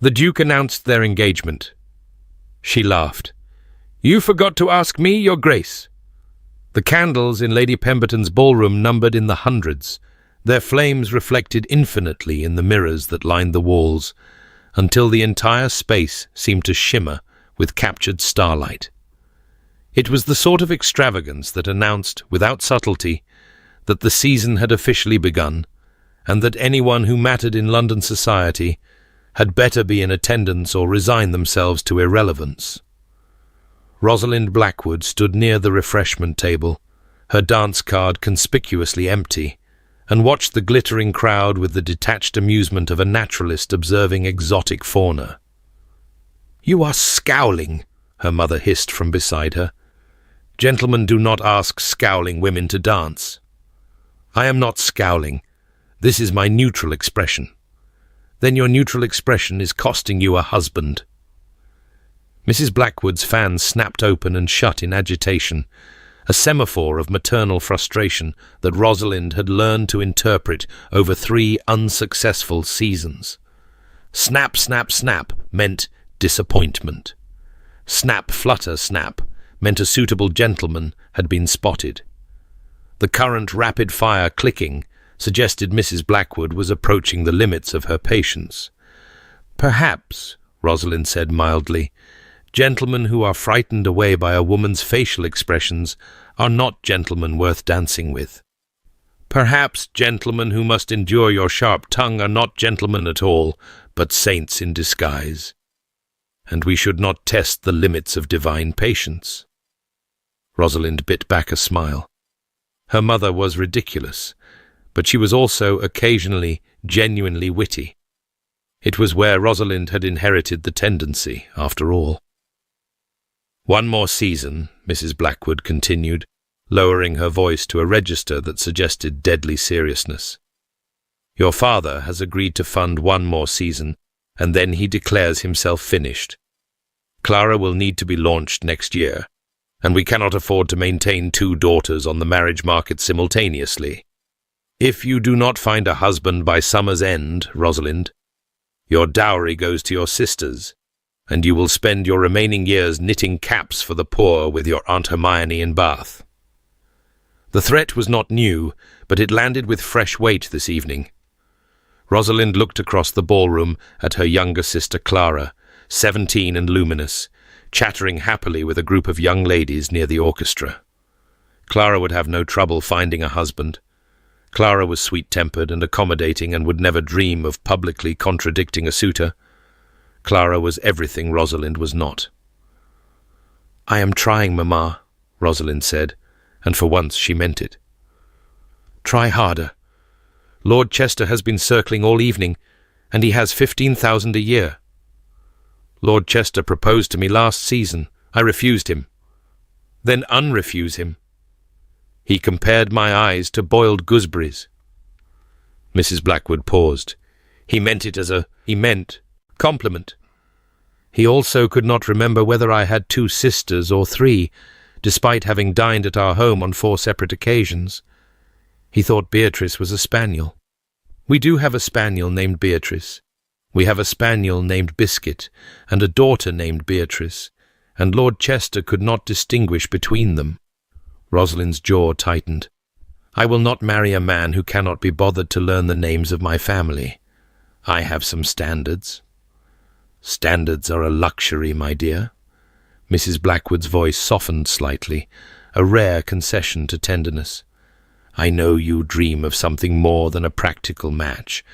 The Duke announced their engagement. She laughed. "You forgot to ask me, Your Grace." The candles in Lady Pemberton's ballroom numbered in the hundreds. Their flames reflected infinitely in the mirrors that lined the walls, until the entire space seemed to shimmer with captured starlight. It was the sort of extravagance that announced, without subtlety, that the season had officially begun, and that anyone who mattered in London society had better be in attendance or resign themselves to irrelevance. Rosalind Blackwood stood near the refreshment table, her dance card conspicuously empty, and watched the glittering crowd with the detached amusement of a naturalist observing exotic fauna. "You are scowling," her mother hissed from beside her. "Gentlemen do not ask scowling women to dance." "I am not scowling. This is my neutral expression." "Then your neutral expression is costing you a husband." Mrs. Blackwood's fan snapped open and shut in agitation, a semaphore of maternal frustration that Rosalind had learned to interpret over 3 unsuccessful seasons. Snap, snap, snap meant disappointment. Snap, flutter, snap meant a suitable gentleman had been spotted. The current rapid-fire clicking suggested Mrs. Blackwood was approaching the limits of her patience. "Perhaps," Rosalind said mildly, "gentlemen who are frightened away by a woman's facial expressions are not gentlemen worth dancing with. Perhaps gentlemen who must endure your sharp tongue are not gentlemen at all, but saints in disguise. And we should not test the limits of divine patience." Rosalind bit back a smile. Her mother was ridiculous, but she was also occasionally genuinely witty. It was where Rosalind had inherited the tendency, after all. "One more season," Mrs. Blackwood continued, lowering her voice to a register that suggested deadly seriousness. "Your father has agreed to fund 1 more season, and then he declares himself finished. Clara will need to be launched next year, and we cannot afford to maintain 2 daughters on the marriage market simultaneously. If you do not find a husband by summer's end, Rosalind, your dowry goes to your sisters, and you will spend your remaining years knitting caps for the poor with your Aunt Hermione in Bath." The threat was not new, but it landed with fresh weight this evening. Rosalind looked across the ballroom at her younger sister Clara, 17 and luminous, chattering happily with a group of young ladies near the orchestra. Clara would have no trouble finding a husband. Clara was sweet-tempered and accommodating and would never dream of publicly contradicting a suitor. Clara was everything Rosalind was not. "I am trying, Mamma," Rosalind said, and for once she meant it. "Try harder. Lord Chester has been circling all evening, and he has 15,000 a year. Lord Chester proposed to me last season. I refused him." "Then unrefuse him." "He compared my eyes to boiled gooseberries." Mrs. Blackwood paused. "He meant it as a compliment. He also could not remember whether I had 2 sisters or 3, despite having dined at our home on 4 separate occasions. He thought Beatrice was a spaniel. We do have a spaniel named Beatrice. We have a spaniel named Biscuit, and a daughter named Beatrice, and Lord Chester could not distinguish between them." Rosalind's jaw tightened. "I will not marry a man who cannot be bothered to learn the names of my family. I have some standards." "Standards are a luxury, my dear." Mrs. Blackwood's voice softened slightly, a rare concession to tenderness. "I know you dream of something more than a practical match.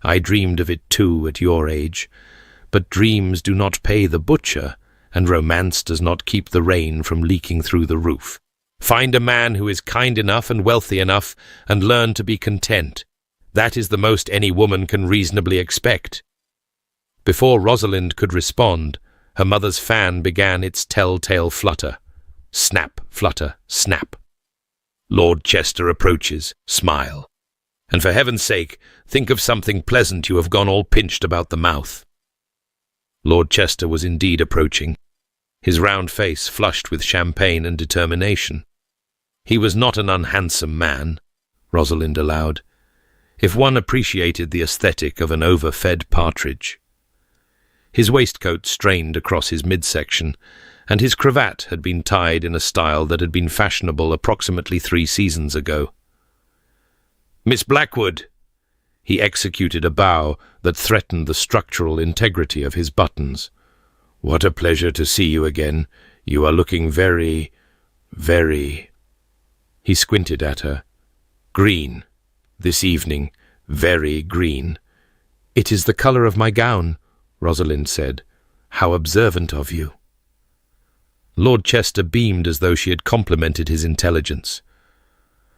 I dreamed of it too at your age. But dreams do not pay the butcher, and romance does not keep the rain from leaking through the roof. Find a man who is kind enough and wealthy enough, and learn to be content. That is the most any woman can reasonably expect." Before Rosalind could respond, her mother's fan began its telltale flutter. Snap, flutter, snap. "Lord Chester approaches. Smile. And for heaven's sake, think of something pleasant. You have gone all pinched about the mouth." Lord Chester was indeed approaching, his round face flushed with champagne and determination. He was not an unhandsome man, Rosalind allowed, if one appreciated the aesthetic of an overfed partridge. His waistcoat strained across his midsection, and his cravat had been tied in a style that had been fashionable approximately 3 seasons ago. "Miss Blackwood!" He executed a bow that threatened the structural integrity of his buttons. "What a pleasure to see you again. You are looking very... He squinted at her. "Green. This evening. Very green." "It is the colour of my gown," Rosalind said. "How observant of you." Lord Chester beamed as though she had complimented his intelligence.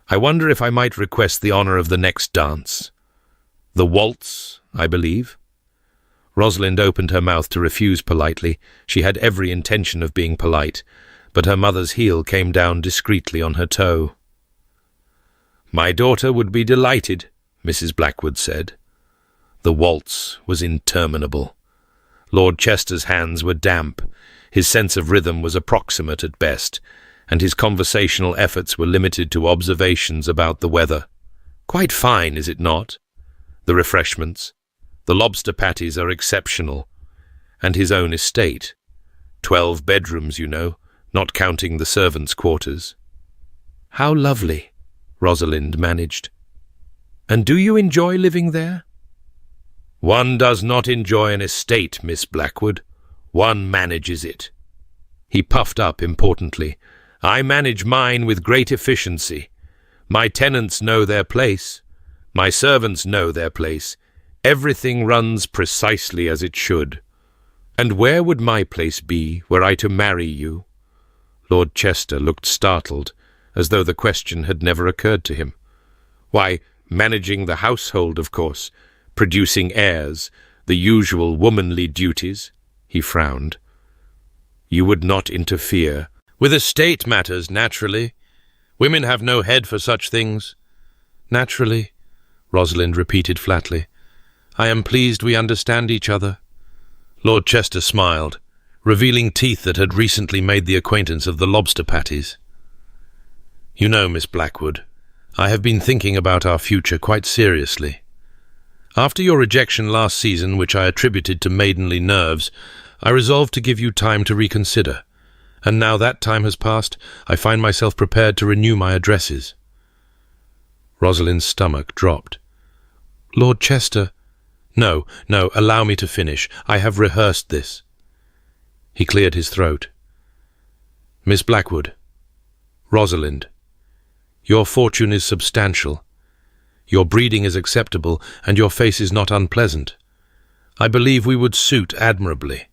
"I wonder if I might request the honour of the next dance. The waltz, I believe." Rosalind opened her mouth to refuse politely. She had every intention of being polite, but her mother's heel came down discreetly on her toe. "My daughter would be delighted," Mrs. Blackwood said. The waltz was interminable. Lord Chester's hands were damp, his sense of rhythm was approximate at best, and his conversational efforts were limited to observations about the weather. "Quite fine, is it not? The refreshments. The lobster patties are exceptional. And his own estate. 12 bedrooms, you know, not counting the servants' quarters." "How lovely," Rosalind managed. "And do you enjoy living there?" "One does not enjoy an estate, Miss Blackwood. One manages it." He puffed up importantly. "I manage mine with great efficiency. My tenants know their place. My servants know their place. Everything runs precisely as it should." "And where would my place be were I to marry you?" Lord Chester looked startled, as though the question had never occurred to him. "Why, managing the household, of course, producing heirs, the usual womanly duties." He frowned. "You would not interfere?" "With estate matters, naturally. Women have no head for such things." "Naturally," Rosalind repeated flatly. "I am pleased we understand each other." Lord Chester smiled, revealing teeth that had recently made the acquaintance of the lobster patties. "You know, Miss Blackwood, I have been thinking about our future quite seriously. After your rejection last season, which I attributed to maidenly nerves, I resolved to give you time to reconsider, and now that time has passed, I find myself prepared to renew my addresses." Rosalind's stomach dropped. "Lord Chester—" No, allow me to finish. I have rehearsed this." He cleared his throat. "Miss Blackwood, Rosalind, your fortune is substantial. Your breeding is acceptable, and your face is not unpleasant. I believe we would suit admirably.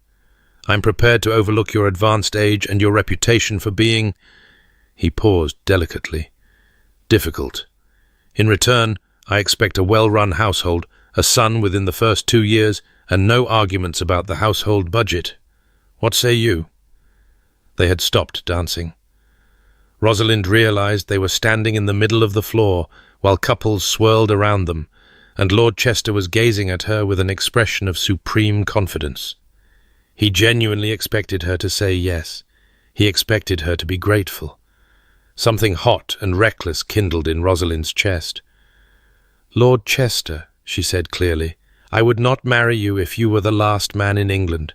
I'm prepared to overlook your advanced age and your reputation for being—" He paused delicately. "Difficult. In return, I expect a well-run household, a son within the first 2 years, and no arguments about the household budget. What say you?" They had stopped dancing. Rosalind realized they were standing in the middle of the floor, while couples swirled around them, and Lord Chester was gazing at her with an expression of supreme confidence. He genuinely expected her to say yes. He expected her to be grateful. Something hot and reckless kindled in Rosalind's chest. "Lord Chester," she said clearly, "I would not marry you if you were the last man in England.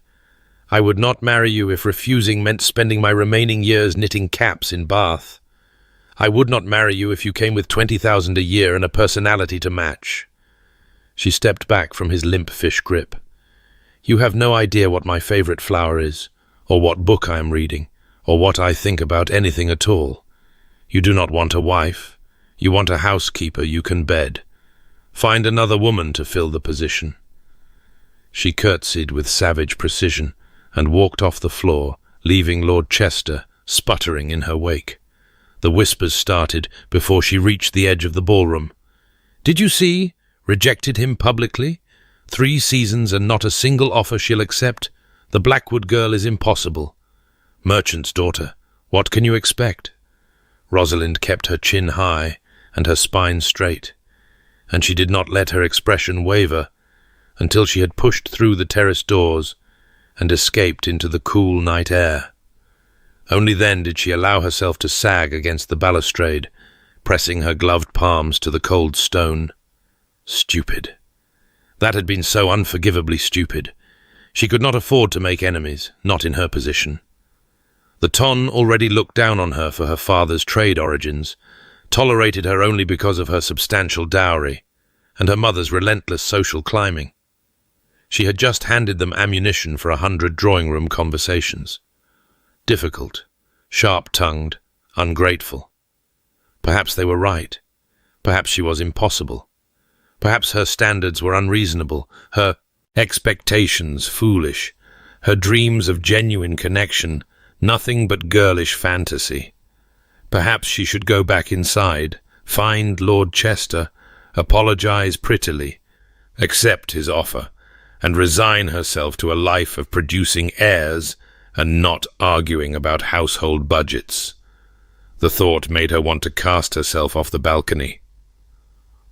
I would not marry you if refusing meant spending my remaining years knitting caps in Bath. I would not marry you if you came with 20,000 a year and a personality to match." She stepped back from his limp fish grip. "You have no idea what my favourite flower is, or what book I am reading, or what I think about anything at all. You do not want a wife. You want a housekeeper you can bed. Find another woman to fill the position." She curtsied with savage precision and walked off the floor, leaving Lord Chester sputtering in her wake. The whispers started before she reached the edge of the ballroom. "Did you see? Rejected him publicly? 3 seasons and not a single offer she'll accept. The Blackwood girl is impossible. Merchant's daughter, what can you expect?" Rosalind kept her chin high and her spine straight, and she did not let her expression waver until she had pushed through the terrace doors and escaped into the cool night air. Only then did she allow herself to sag against the balustrade, pressing her gloved palms to the cold stone. Stupid. That had been so unforgivably stupid. She could not afford to make enemies, not in her position. The Ton already looked down on her for her father's trade origins, tolerated her only because of her substantial dowry, and her mother's relentless social climbing. She had just handed them ammunition for 100 drawing-room conversations. Difficult, sharp-tongued, ungrateful. Perhaps they were right. Perhaps she was impossible. Perhaps her standards were unreasonable, her expectations foolish, her dreams of genuine connection nothing but girlish fantasy. Perhaps she should go back inside, find Lord Chester, apologize prettily, accept his offer, and resign herself to a life of producing heirs and not arguing about household budgets. The thought made her want to cast herself off the balcony.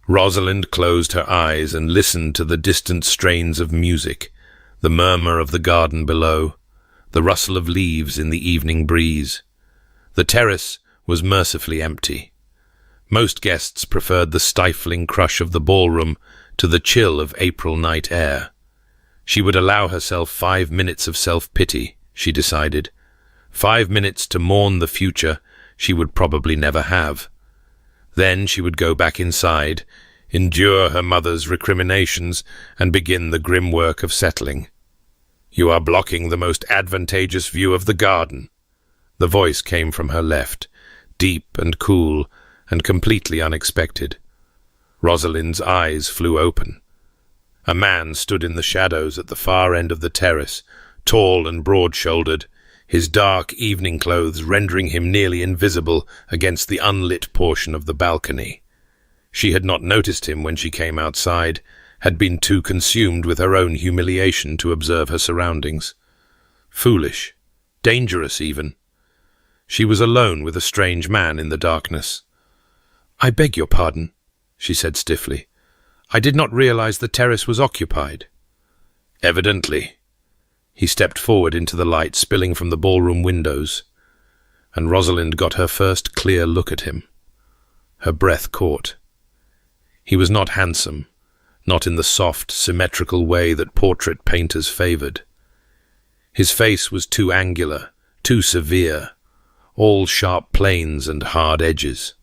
Rosalind closed her eyes and listened to the distant strains of music, the murmur of the garden below, the rustle of leaves in the evening breeze. The terrace was mercifully empty. Most guests preferred the stifling crush of the ballroom to the chill of April night air. She would allow herself 5 minutes of self-pity, she decided. 5 minutes to mourn the future she would probably never have. Then she would go back inside, endure her mother's recriminations, and begin the grim work of settling. "You are blocking the most advantageous view of the garden." The voice came from her left, deep and cool, and completely unexpected. Rosalind's eyes flew open. A man stood in the shadows at the far end of the terrace, tall and broad-shouldered, his dark evening clothes rendering him nearly invisible against the unlit portion of the balcony. She had not noticed him when she came outside, had been too consumed with her own humiliation to observe her surroundings. Foolish, dangerous even. She was alone with a strange man in the darkness. "I beg your pardon," she said stiffly. "I did not realize the terrace was occupied." "Evidently." He stepped forward into the light spilling from the ballroom windows, and Rosalind got her first clear look at him. Her breath caught. He was not handsome, not in the soft, symmetrical way that portrait painters favored. His face was too angular, too severe, all sharp planes and hard edges.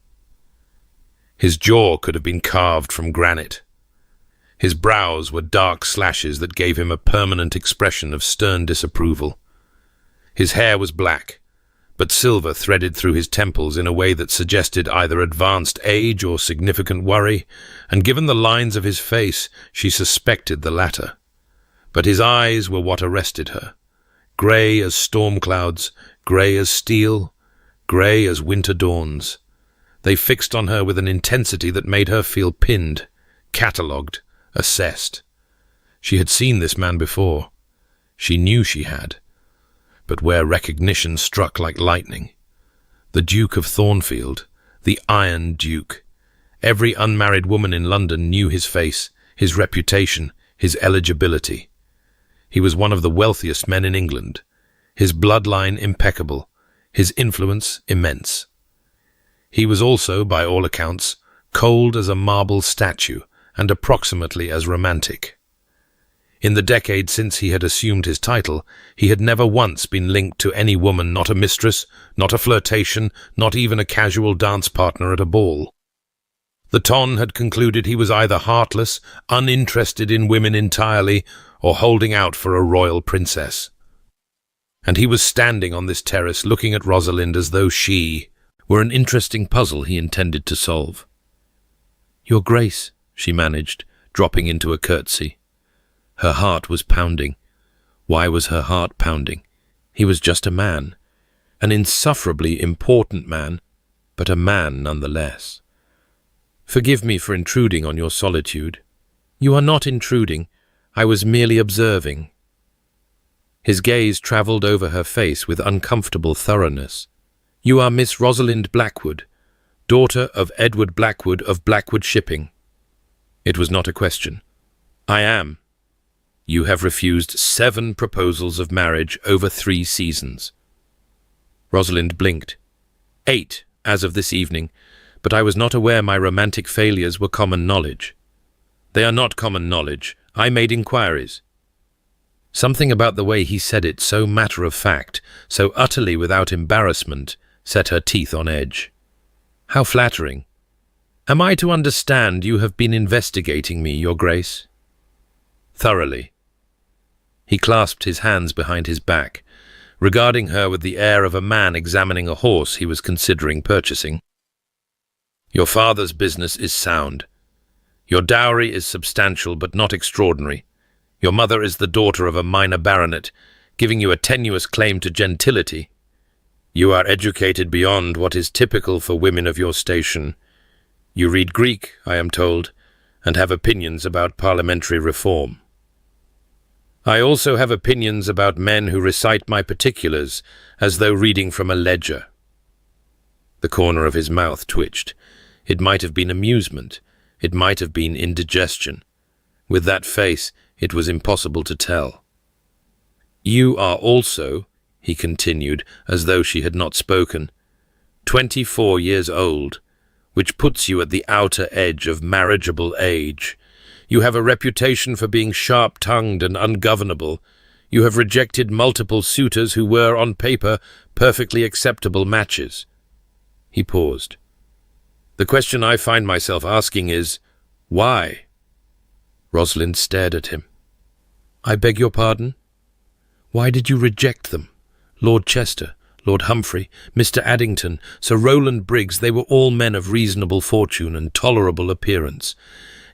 His jaw could have been carved from granite. His brows were dark slashes that gave him a permanent expression of stern disapproval. His hair was black, but silver threaded through his temples in a way that suggested either advanced age or significant worry, and given the lines of his face, she suspected the latter. But his eyes were what arrested her. Grey as storm clouds, grey as steel, grey as winter dawns. They fixed on her with an intensity that made her feel pinned, catalogued, assessed. She had seen this man before. She knew she had. But where recognition struck like lightning. The Duke of Thornfield, the Iron Duke. Every unmarried woman in London knew his face, his reputation, his eligibility. He was one of the wealthiest men in England, his bloodline impeccable, his influence immense. He was also, by all accounts, cold as a marble statue and approximately as romantic. In the decade since he had assumed his title, he had never once been linked to any woman, not a mistress, not a flirtation, not even a casual dance partner at a ball. The Ton had concluded he was either heartless, uninterested in women entirely, or holding out for a royal princess. And he was standing on this terrace looking at Rosalind as though she were an interesting puzzle he intended to solve. "Your Grace," she managed, dropping into a curtsy. Her heart was pounding. Why was her heart pounding? He was just a man. An insufferably important man, but a man nonetheless. "Forgive me for intruding on your solitude." "You are not intruding. I was merely observing." His gaze travelled over her face with uncomfortable thoroughness. "You are Miss Rosalind Blackwood, daughter of Edward Blackwood of Blackwood Shipping." It was not a question. "I am." "You have refused 7 proposals of marriage over 3 seasons." Rosalind blinked. 8, as of this evening, but I was not aware my romantic failures were common knowledge. "They are not common knowledge. I made inquiries." Something about the way he said it, so matter-of-fact, so utterly without embarrassment, set her teeth on edge. How flattering. Am I to understand you have been investigating me, Your Grace? Thoroughly. He clasped his hands behind his back, regarding her with the air of a man examining a horse he was considering purchasing. Your father's business is sound. Your dowry is substantial but not extraordinary. Your mother is the daughter of a minor baronet, giving you a tenuous claim to gentility. You are educated beyond what is typical for women of your station. You read Greek, I am told, and have opinions about parliamentary reform. I also have opinions about men who recite my particulars as though reading from a ledger. The corner of his mouth twitched. It might have been amusement. It might have been indigestion. With that face, it was impossible to tell. You are also, he continued, as though she had not spoken, 24 years old, which puts you at the outer edge of marriageable age. You have a reputation for being sharp-tongued and ungovernable. You have rejected multiple suitors who were, on paper, perfectly acceptable matches. He paused. The question I find myself asking is, why? Rosalind stared at him. I beg your pardon? Why did you reject them? Lord Chester, Lord Humphrey, Mr. Addington, Sir Rowland Briggs, they were all men of reasonable fortune and tolerable appearance.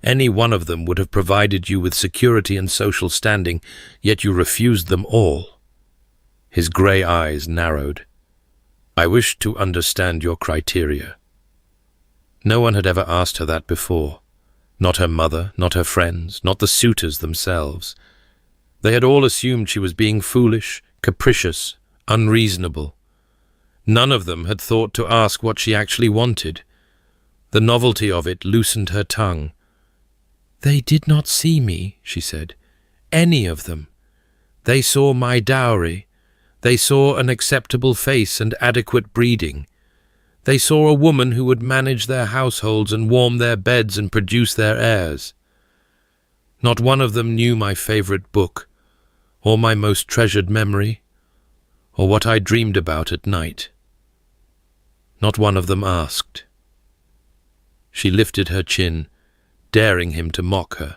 Any one of them would have provided you with security and social standing, yet you refused them all. His grey eyes narrowed. I wish to understand your criteria. No one had ever asked her that before. Not her mother, not her friends, not the suitors themselves. They had all assumed she was being foolish, capricious, unreasonable. None of them had thought to ask what she actually wanted. The novelty of it loosened her tongue. They did not see me, she said. Any of them. They saw my dowry. They saw an acceptable face and adequate breeding. They saw a woman who would manage their households and warm their beds and produce their heirs. Not one of them knew my favourite book, or my most treasured memory, or what I dreamed about at night. Not one of them asked. She lifted her chin, daring him to mock her.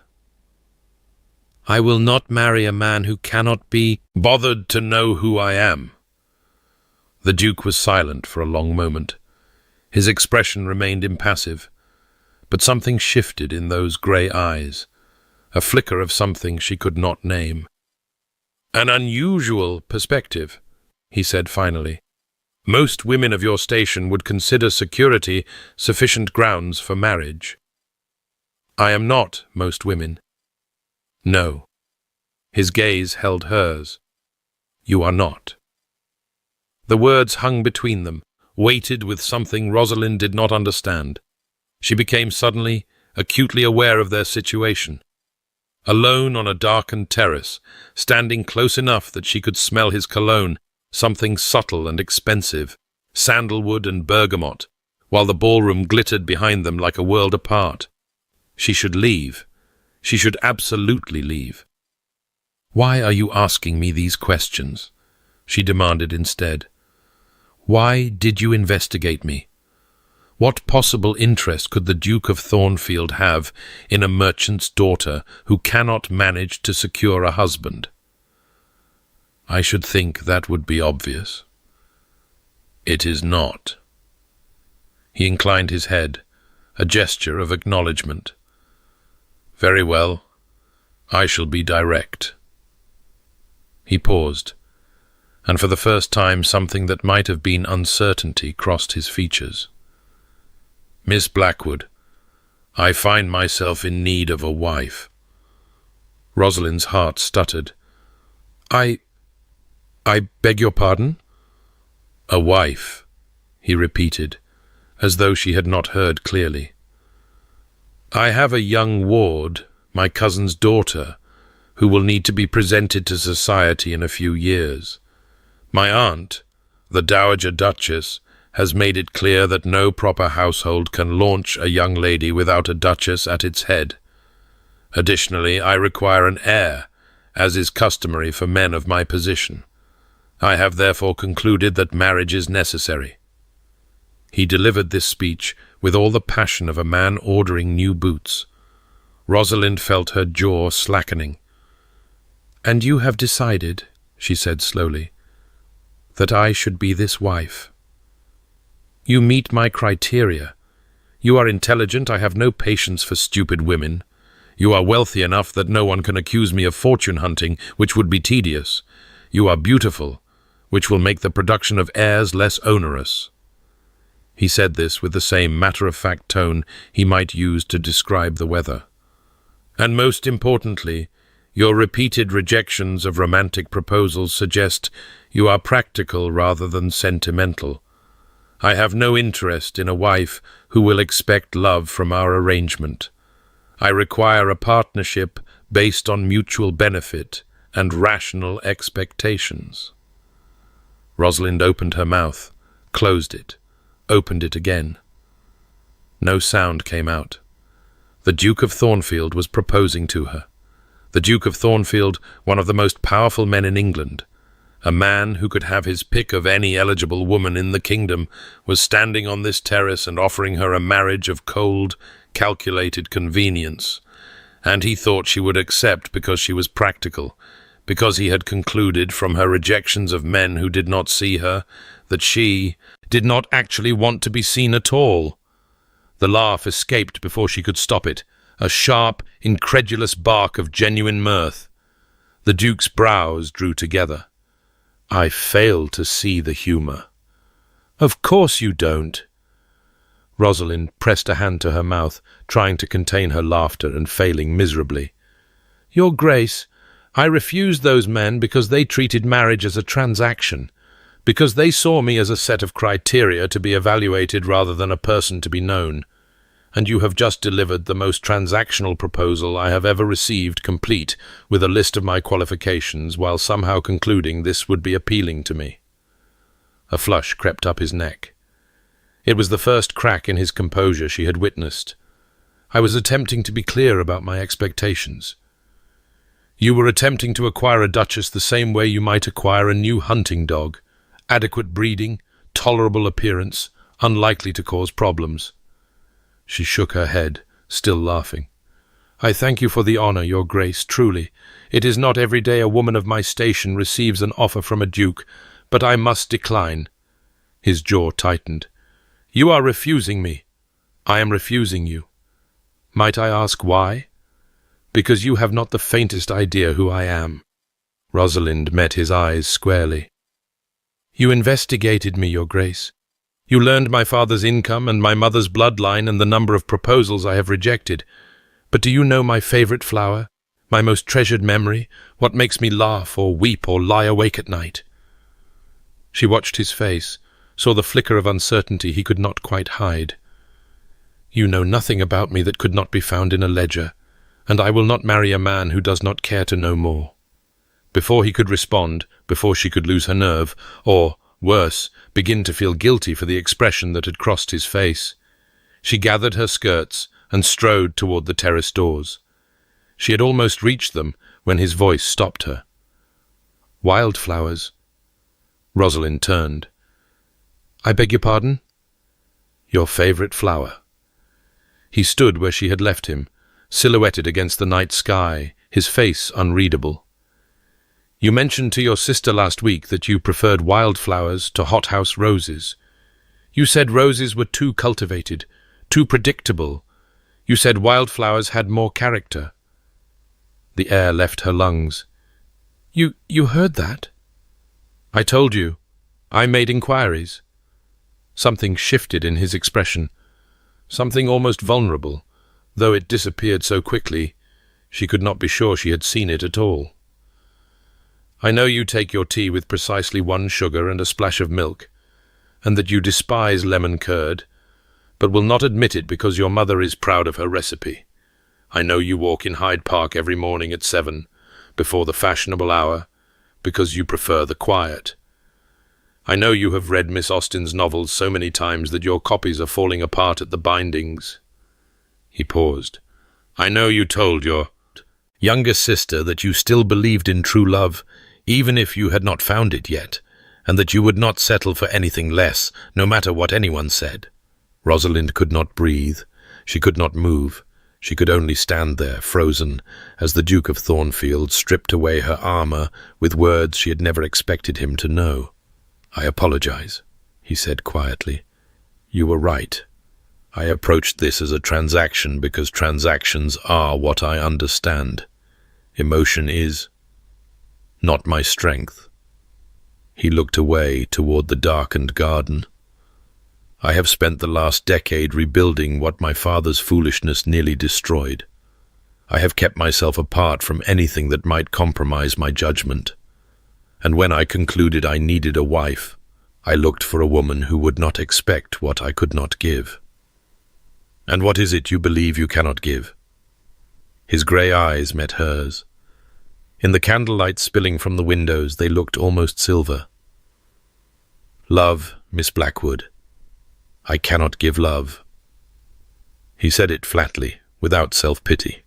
I will not marry a man who cannot be bothered to know who I am. The Duke was silent for a long moment. His expression remained impassive, but something shifted in those grey eyes, a flicker of something she could not name. An unusual perspective, he said finally. Most women of your station would consider security sufficient grounds for marriage. I am not most women. No. His gaze held hers. You are not. The words hung between them, weighted with something Rosalind did not understand. She became suddenly, acutely aware of their situation. Alone on a darkened terrace, standing close enough that she could smell his cologne, something subtle and expensive, sandalwood and bergamot, while the ballroom glittered behind them like a world apart. She should leave. She should absolutely leave. Why are you asking me these questions? She demanded instead. Why did you investigate me? What possible interest could the Duke of Thornfield have in a merchant's daughter who cannot manage to secure a husband? I should think that would be obvious. It is not. He inclined his head, a gesture of acknowledgement. Very well. I shall be direct. He paused, and for the first time something that might have been uncertainty crossed his features. Miss Blackwood, I find myself in need of a wife. Rosalind's heart stuttered. I beg your pardon? A wife, he repeated, as though she had not heard clearly. I have a young ward, my cousin's daughter, who will need to be presented to society in a few years. My aunt, the Dowager Duchess, has made it clear that no proper household can launch a young lady without a duchess at its head. Additionally, I require an heir, as is customary for men of my position. I have therefore concluded that marriage is necessary." He delivered this speech with all the passion of a man ordering new boots. Rosalind felt her jaw slackening. "And you have decided," she said slowly, "that I should be this wife. You meet my criteria. You are intelligent. I have no patience for stupid women. You are wealthy enough that no one can accuse me of fortune hunting, which would be tedious. You are beautiful, which will make the production of heirs less onerous." He said this with the same matter-of-fact tone he might use to describe the weather. "And most importantly, your repeated rejections of romantic proposals suggest you are practical rather than sentimental. I have no interest in a wife who will expect love from our arrangement. I require a partnership based on mutual benefit and rational expectations." Rosalind opened her mouth, closed it, opened it again. No sound came out. The Duke of Thornfield was proposing to her. The Duke of Thornfield, one of the most powerful men in England, a man who could have his pick of any eligible woman in the kingdom, was standing on this terrace and offering her a marriage of cold, calculated convenience. And he thought she would accept because she was practical, because he had concluded from her rejections of men who did not see her that she did not actually want to be seen at all. The laugh escaped before she could stop it, a sharp, incredulous bark of genuine mirth. The Duke's brows drew together. "I fail to see the humour." "Of course you don't." Rosalind pressed a hand to her mouth, trying to contain her laughter and failing miserably. "Your Grace, I refused those men because they treated marriage as a transaction, because they saw me as a set of criteria to be evaluated rather than a person to be known. And you have just delivered the most transactional proposal I have ever received, complete with a list of my qualifications, while somehow concluding this would be appealing to me." A flush crept up his neck. It was the first crack in his composure she had witnessed. "I was attempting to be clear about my expectations. You were attempting to acquire a duchess the same way you might acquire a new hunting dog. Adequate breeding, tolerable appearance, unlikely to cause problems." She shook her head, still laughing. "I thank you for the honour, Your Grace, truly. It is not every day a woman of my station receives an offer from a duke, but I must decline." His jaw tightened. "You are refusing me. I am refusing you. Might I ask why?" "Because you have not the faintest idea who I am." Rosalind met his eyes squarely. "You investigated me, Your Grace. You learned my father's income and my mother's bloodline and the number of proposals I have rejected. But do you know my favourite flower, my most treasured memory, what makes me laugh or weep or lie awake at night?" She watched his face, saw the flicker of uncertainty he could not quite hide. "You know nothing about me that could not be found in a ledger, and I will not marry a man who does not care to know more." Before he could respond, before she could lose her nerve, or, worse, begin to feel guilty for the expression that had crossed his face, she gathered her skirts and strode toward the terrace doors. She had almost reached them when his voice stopped her. "Wildflowers." Rosalind turned. "I beg your pardon?" "Your favourite flower." He stood where she had left him, silhouetted against the night sky, his face unreadable. "You mentioned to your sister last week that you preferred wildflowers to hothouse roses. You said roses were too cultivated, too predictable. You said wildflowers had more character." The air left her lungs. You heard that?" "I told you. I made inquiries." Something shifted in his expression, something almost vulnerable, though it disappeared so quickly she could not be sure she had seen it at all. "I know you take your tea with precisely 1 sugar and a splash of milk, and that you despise lemon curd, but will not admit it because your mother is proud of her recipe. I know you walk in Hyde Park every morning at 7, before the fashionable hour, because you prefer the quiet. I know you have read Miss Austen's novels so many times that your copies are falling apart at the bindings." He paused. "I know you told your younger sister, that you still believed in true love, even if you had not found it yet, and that you would not settle for anything less, no matter what anyone said. Rosalind could not breathe. She could not move. She could only stand there, frozen, as the Duke of Thornfield stripped away her armour with words she had never expected him to know. "I apologize," he said quietly. "You were right. I approached this as a transaction because transactions are what I understand. Emotion is not my strength." He looked away toward the darkened garden. "I have spent the last decade rebuilding what my father's foolishness nearly destroyed. I have kept myself apart from anything that might compromise my judgment. And when I concluded I needed a wife, I looked for a woman who would not expect what I could not give." "And what is it you believe you cannot give?" His grey eyes met hers. In the candlelight spilling from the windows, they looked almost silver. "Love, Miss Blackwood. I cannot give love." He said it flatly, without self-pity.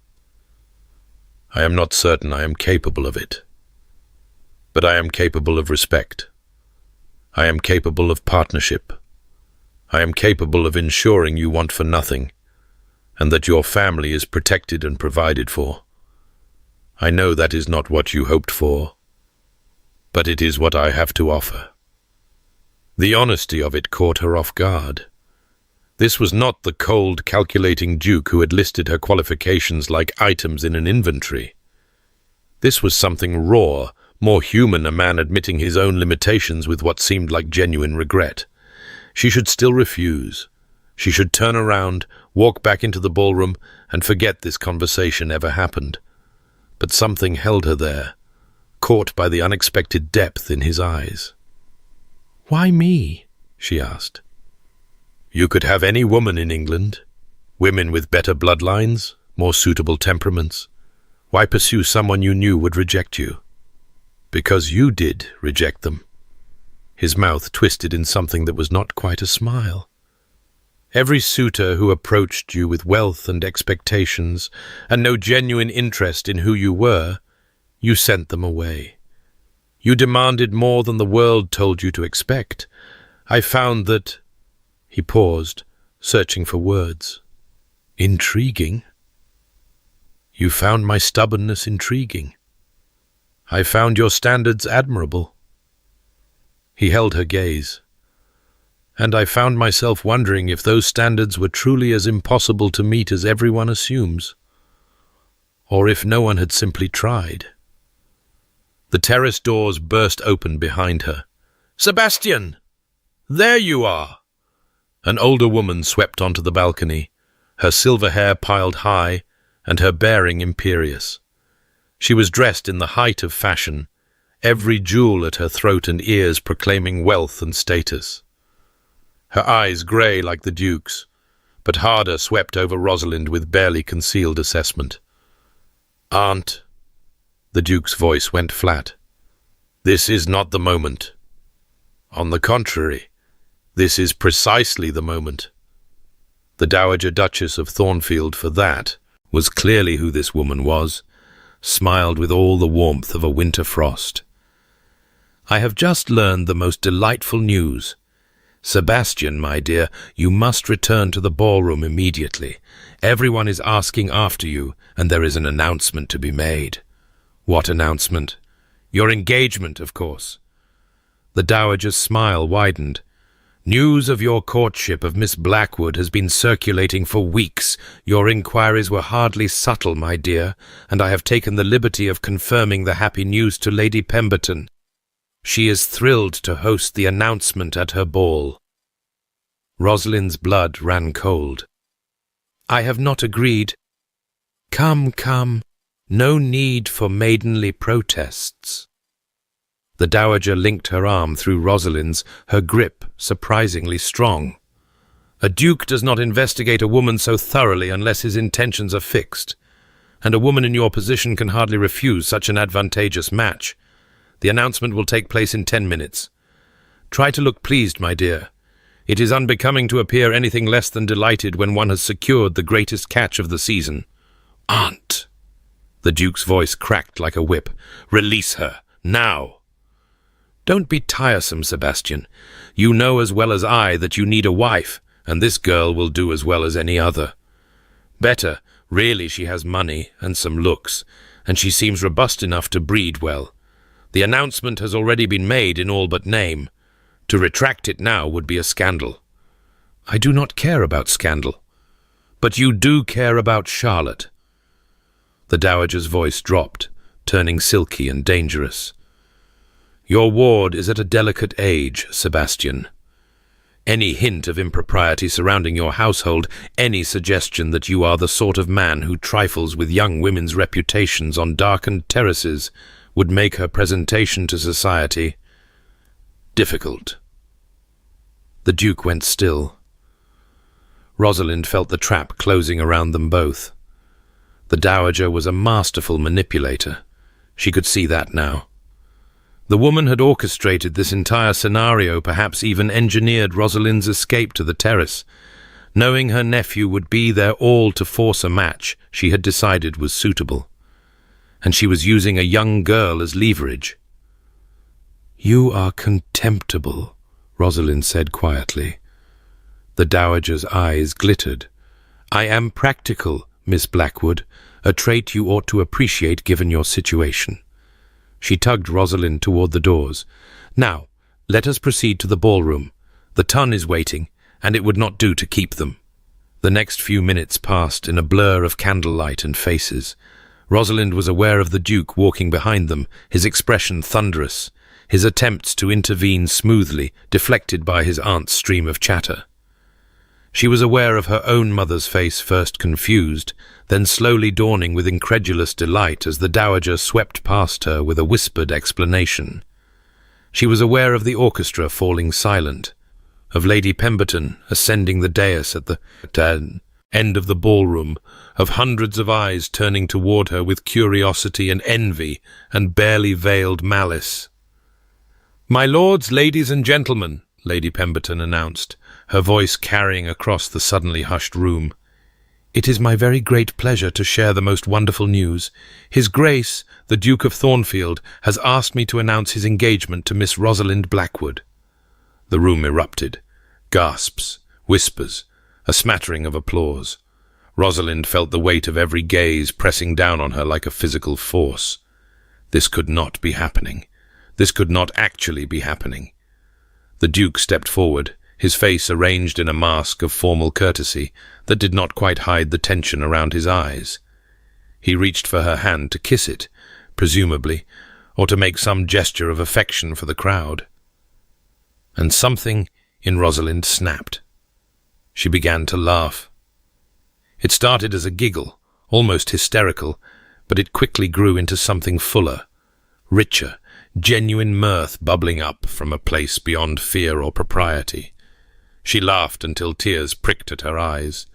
"I am not certain I am capable of it. But I am capable of respect. I am capable of partnership. I am capable of ensuring you want for nothing, and that your family is protected and provided for. I know that is not what you hoped for, but it is what I have to offer." The honesty of it caught her off guard. This was not the cold, calculating Duke who had listed her qualifications like items in an inventory. This was something raw, more human, a man admitting his own limitations with what seemed like genuine regret. She should still refuse. She should turn around, walk back into the ballroom, and forget this conversation ever happened. But something held her there, caught by the unexpected depth in his eyes. "Why me?" she asked. "You could have any woman in England. Women with better bloodlines, more suitable temperaments. Why pursue someone you knew would reject you?" "Because you did reject them." His mouth twisted in something that was not quite a smile. "Every suitor who approached you with wealth and expectations, and no genuine interest in who you were, you sent them away. You demanded more than the world told you to expect. I found that—" He paused, searching for words. "Intriguing?" "You found my stubbornness intriguing. I found your standards admirable." He held her gaze. "And I found myself wondering if those standards were truly as impossible to meet as everyone assumes, or if no one had simply tried." The terrace doors burst open behind her. "Sebastian! There you are!" An older woman swept onto the balcony, her silver hair piled high and her bearing imperious. She was dressed in the height of fashion, every jewel at her throat and ears proclaiming wealth and status. Her eyes grey like the Duke's, but harder swept over Rosalind with barely concealed assessment. "Aunt," the Duke's voice went flat, "this is not the moment. On the contrary, this is precisely the moment." The Dowager Duchess of Thornfield, for that, was clearly who this woman was, smiled with all the warmth of a winter frost. "I have just learned the most delightful news. Sebastian, my dear, you must return to the ballroom immediately. Everyone is asking after you, and there is an announcement to be made." "What announcement?" "Your engagement, of course." The Dowager's smile widened. "News of your courtship of Miss Blackwood has been circulating for weeks. Your inquiries were hardly subtle, my dear, and I have taken the liberty of confirming the happy news to Lady Pemberton. She is thrilled to host the announcement at her ball." Rosalind's blood ran cold. "I have not agreed." "Come, come. No need for maidenly protests." The Dowager linked her arm through Rosalind's, her grip surprisingly strong. "A duke does not investigate a woman so thoroughly unless his intentions are fixed, and a woman in your position can hardly refuse such an advantageous match. The announcement will take place in 10 minutes. Try to look pleased, my dear. It is unbecoming to appear anything less than delighted when one has secured the greatest catch of the season." "Aunt!" The Duke's voice cracked like a whip. "Release her, now!" "Don't be tiresome, Sebastian. You know as well as I that you need a wife, and this girl will do as well as any other. Better, really, she has money and some looks, and she seems robust enough to breed well. The announcement has already been made in all but name. To retract it now would be a scandal." "I do not care about scandal." "But you do care about Charlotte." The dowager's voice dropped, turning silky and dangerous. "Your ward is at a delicate age, Sebastian. Any hint of impropriety surrounding your household, any suggestion that you are the sort of man who trifles with young women's reputations on darkened terraces, would make her presentation to society difficult." The Duke went still. Rosalind felt the trap closing around them both. The dowager was a masterful manipulator. She could see that now. The woman had orchestrated this entire scenario, perhaps even engineered Rosalind's escape to the terrace. Knowing her nephew would be there all to force a match she had decided was suitable. And she was using a young girl as leverage. "You are contemptible," Rosalind said quietly. The dowager's eyes glittered. "I am practical, Miss Blackwood, a trait you ought to appreciate given your situation." She tugged Rosalind toward the doors. "Now, let us proceed to the ballroom. The ton is waiting, and it would not do to keep them." The next few minutes passed in a blur of candlelight and faces. Rosalind was aware of the Duke walking behind them, his expression thunderous, his attempts to intervene smoothly, deflected by his aunt's stream of chatter. She was aware of her own mother's face, first confused, then slowly dawning with incredulous delight as the dowager swept past her with a whispered explanation. She was aware of the orchestra falling silent, of Lady Pemberton ascending the dais at the end of the ballroom, of hundreds of eyes turning toward her with curiosity and envy and barely veiled malice. "My lords, ladies and gentlemen," Lady Pemberton announced, her voice carrying across the suddenly hushed room. "It is my very great pleasure to share the most wonderful news. His Grace, the Duke of Thornfield, has asked me to announce his engagement to Miss Rosalind Blackwood." The room erupted. Gasps, whispers, a smattering of applause. Rosalind felt the weight of every gaze pressing down on her like a physical force. This could not be happening. This could not actually be happening. The Duke stepped forward, his face arranged in a mask of formal courtesy that did not quite hide the tension around his eyes. He reached for her hand to kiss it, presumably, or to make some gesture of affection for the crowd. And something in Rosalind snapped. She began to laugh. It started as a giggle, almost hysterical, but it quickly grew into something fuller, richer, genuine mirth bubbling up from a place beyond fear or propriety. She laughed until tears pricked at her eyes,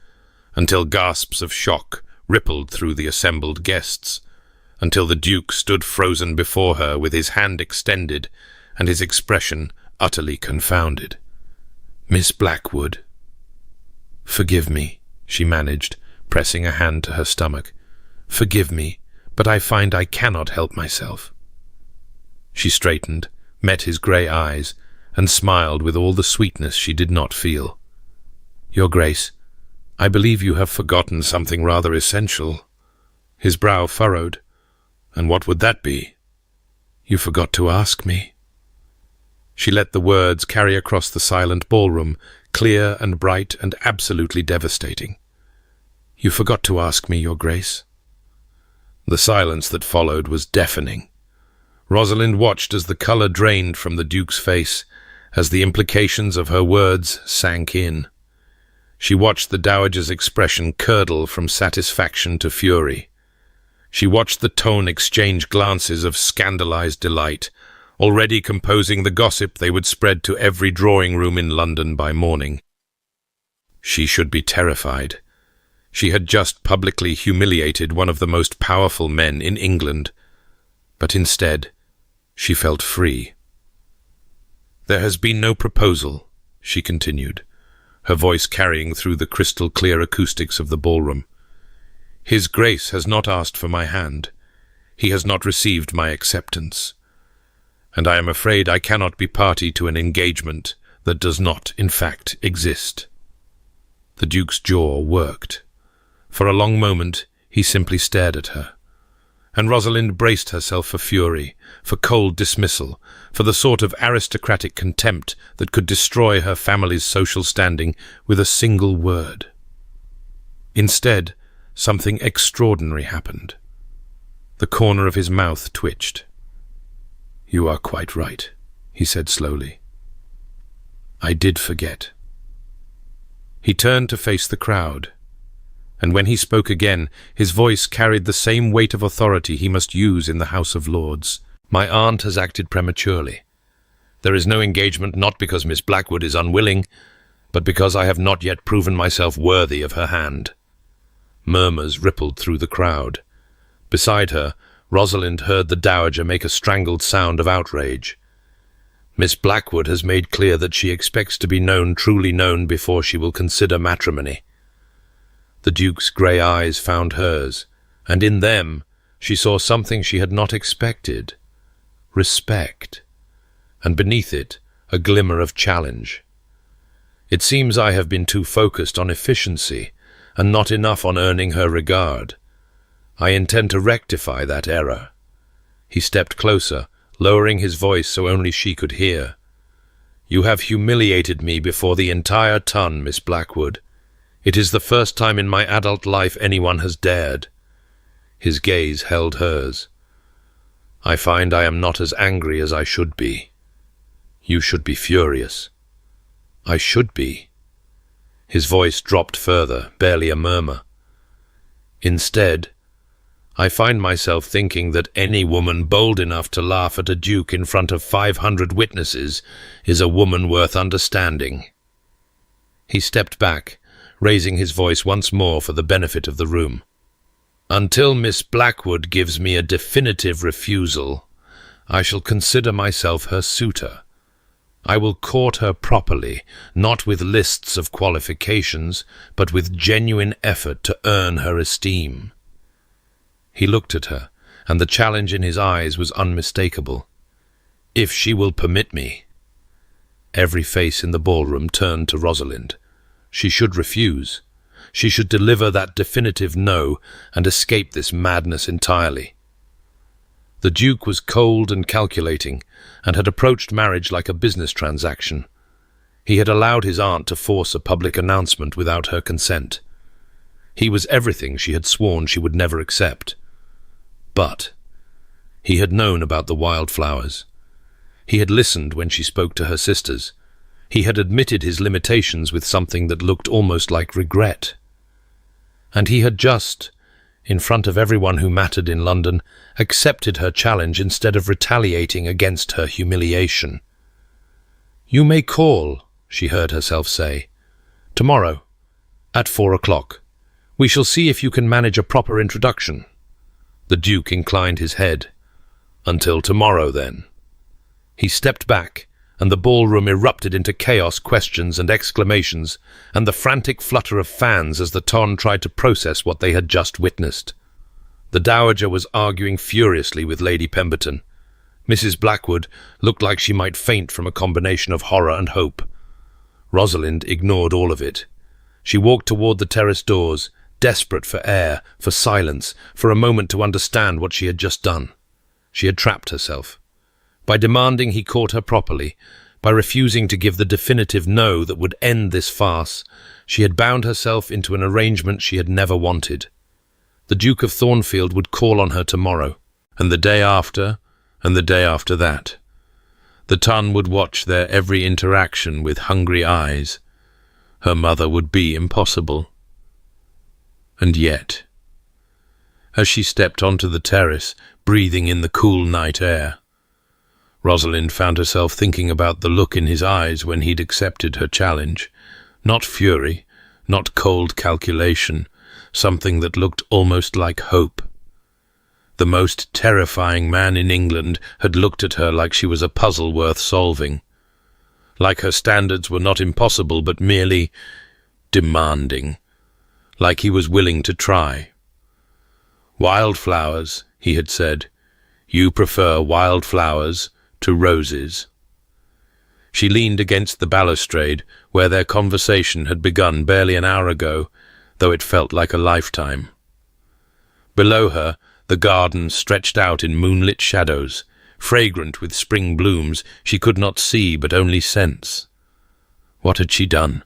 until gasps of shock rippled through the assembled guests, until the Duke stood frozen before her with his hand extended and his expression utterly confounded. "Miss Blackwood." "Forgive me," she managed, pressing a hand to her stomach. "Forgive me, but I find I cannot help myself." She straightened, met his grey eyes, and smiled with all the sweetness she did not feel. "Your Grace, I believe you have forgotten something rather essential." His brow furrowed. "And what would that be?" "You forgot to ask me." She let the words carry across the silent ballroom, clear and bright and absolutely devastating. "You forgot to ask me, Your Grace." The silence that followed was deafening. Rosalind watched as the colour drained from the Duke's face, as the implications of her words sank in. She watched the dowager's expression curdle from satisfaction to fury. She watched the tone exchange glances of scandalized delight, already composing the gossip they would spread to every drawing-room in London by morning. She should be terrified. She had just publicly humiliated one of the most powerful men in England. But instead, she felt free. "There has been no proposal," she continued, her voice carrying through the crystal-clear acoustics of the ballroom. "His Grace has not asked for my hand. He has not received my acceptance, and I am afraid I cannot be party to an engagement that does not, in fact, exist." The Duke's jaw worked. For a long moment he simply stared at her, and Rosalind braced herself for fury, for cold dismissal, for the sort of aristocratic contempt that could destroy her family's social standing with a single word. Instead, something extraordinary happened. The corner of his mouth twitched. "You are quite right," he said slowly. "I did forget." He turned to face the crowd, and when he spoke again, his voice carried the same weight of authority he must use in the House of Lords. "My aunt has acted prematurely. There is no engagement, not because Miss Blackwood is unwilling, but because I have not yet proven myself worthy of her hand." Murmurs rippled through the crowd. Beside her, Rosalind heard the Dowager make a strangled sound of outrage. "Miss Blackwood has made clear that she expects to be known, truly known, before she will consider matrimony." The Duke's grey eyes found hers, and in them she saw something she had not expected: respect, and beneath it a glimmer of challenge. "It seems I have been too focused on efficiency, and not enough on earning her regard. I intend to rectify that error." He stepped closer, lowering his voice so only she could hear. "You have humiliated me before the entire ton, Miss Blackwood. It is the first time in my adult life anyone has dared." His gaze held hers. "I find I am not as angry as I should be. You should be furious." "I should be." His voice dropped further, barely a murmur. "Instead, I find myself thinking that any woman bold enough to laugh at a duke in front of 500 witnesses is a woman worth understanding." He stepped back, raising his voice once more for the benefit of the room. "Until Miss Blackwood gives me a definitive refusal, I shall consider myself her suitor. I will court her properly, not with lists of qualifications, but with genuine effort to earn her esteem." He looked at her, and the challenge in his eyes was unmistakable. "If she will permit me." Every face in the ballroom turned to Rosalind. She should refuse. She should deliver that definitive no and escape this madness entirely. The Duke was cold and calculating, and had approached marriage like a business transaction. He had allowed his aunt to force a public announcement without her consent. He was everything she had sworn she would never accept. But he had known about the wildflowers. He had listened when she spoke to her sisters. He had admitted his limitations with something that looked almost like regret. And he had just, in front of everyone who mattered in London, accepted her challenge instead of retaliating against her humiliation. "You may call," she heard herself say. "Tomorrow, at 4 o'clock. We shall see if you can manage a proper introduction." The Duke inclined his head. "Until tomorrow, then." He stepped back, and the ballroom erupted into chaos, questions and exclamations, and the frantic flutter of fans as the ton tried to process what they had just witnessed. The Dowager was arguing furiously with Lady Pemberton. Mrs. Blackwood looked like she might faint from a combination of horror and hope. Rosalind ignored all of it. She walked toward the terrace doors, desperate for air, for silence, for a moment to understand what she had just done. She had trapped herself. By demanding he caught her properly, by refusing to give the definitive no that would end this farce, she had bound herself into an arrangement she had never wanted. The Duke of Thornfield would call on her tomorrow, and the day after, and the day after that. The ton would watch their every interaction with hungry eyes. Her mother would be impossible. And yet, as she stepped onto the terrace, breathing in the cool night air, Rosalind found herself thinking about the look in his eyes when he'd accepted her challenge. Not fury, not cold calculation, something that looked almost like hope. The most terrifying man in England had looked at her like she was a puzzle worth solving. Like her standards were not impossible, but merely demanding. Like he was willing to try. Wildflowers, he had said. "You prefer wildflowers to roses." She leaned against the balustrade, where their conversation had begun barely an hour ago, though it felt like a lifetime. Below her, the garden stretched out in moonlit shadows, fragrant with spring blooms she could not see but only sense. What had she done?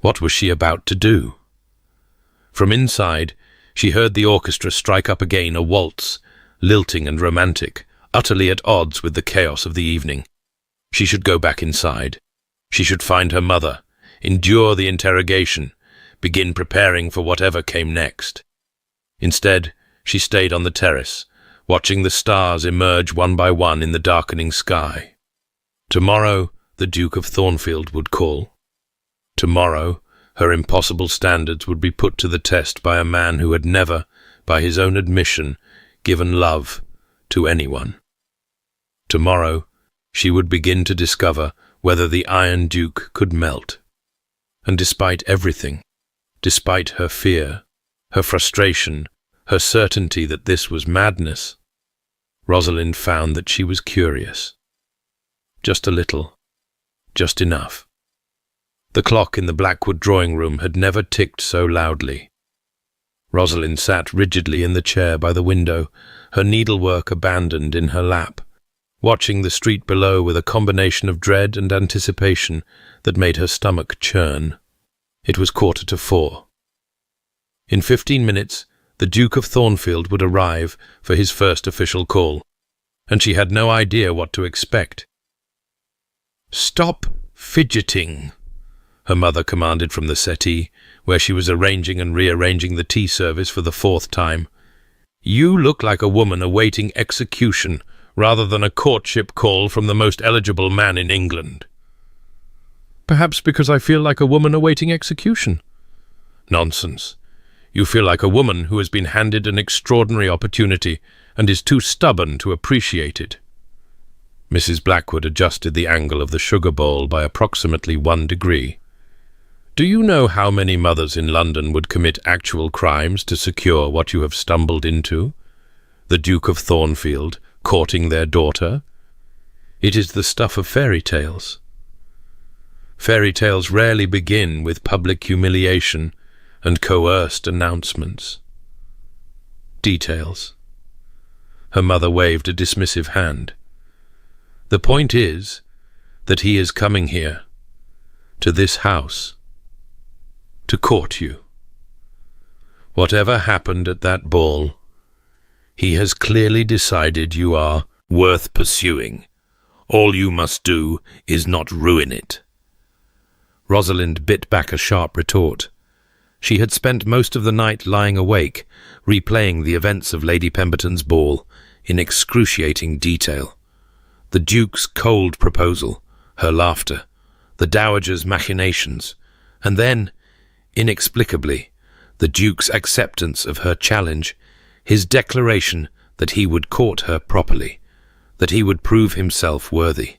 What was she about to do? From inside, she heard the orchestra strike up again a waltz, lilting and romantic, utterly at odds with the chaos of the evening. She should go back inside. She should find her mother, endure the interrogation, begin preparing for whatever came next. Instead, she stayed on the terrace, watching the stars emerge one by one in the darkening sky. Tomorrow, the Duke of Thornfield would call. Tomorrow, her impossible standards would be put to the test by a man who had never, by his own admission, given love to anyone. Tomorrow, she would begin to discover whether the Iron Duke could melt. And despite everything, despite her fear, her frustration, her certainty that this was madness, Rosalind found that she was curious. Just a little, just enough. The clock in the Blackwood drawing-room had never ticked so loudly. Rosalind sat rigidly in the chair by the window, her needlework abandoned in her lap, watching the street below with a combination of dread and anticipation that made her stomach churn. It was 4:45. In 15 minutes, the Duke of Thornfield would arrive for his first official call, and she had no idea what to expect. "Stop fidgeting," her mother commanded from the settee, where she was arranging and rearranging the tea service for the 4th time. "You look like a woman awaiting execution rather than a courtship call from the most eligible man in England." "Perhaps because I feel like a woman awaiting execution." "Nonsense. You feel like a woman who has been handed an extraordinary opportunity and is too stubborn to appreciate it." Mrs. Blackwood adjusted the angle of the sugar bowl by approximately 1 degree. "Do you know how many mothers in London would commit actual crimes to secure what you have stumbled into? The Duke of Thornfield courting their daughter? It is the stuff of fairy tales. Fairy tales rarely begin with public humiliation and coerced announcements. Details." Her mother waved a dismissive hand. "The point is that he is coming here, to this house, to court you. Whatever happened at that ball, he has clearly decided you are worth pursuing. All you must do is not ruin it." Rosalind bit back a sharp retort. She had spent most of the night lying awake, replaying the events of Lady Pemberton's ball in excruciating detail. The Duke's cold proposal, her laughter, the Dowager's machinations, and then, inexplicably, the Duke's acceptance of her challenge, his declaration that he would court her properly, that he would prove himself worthy.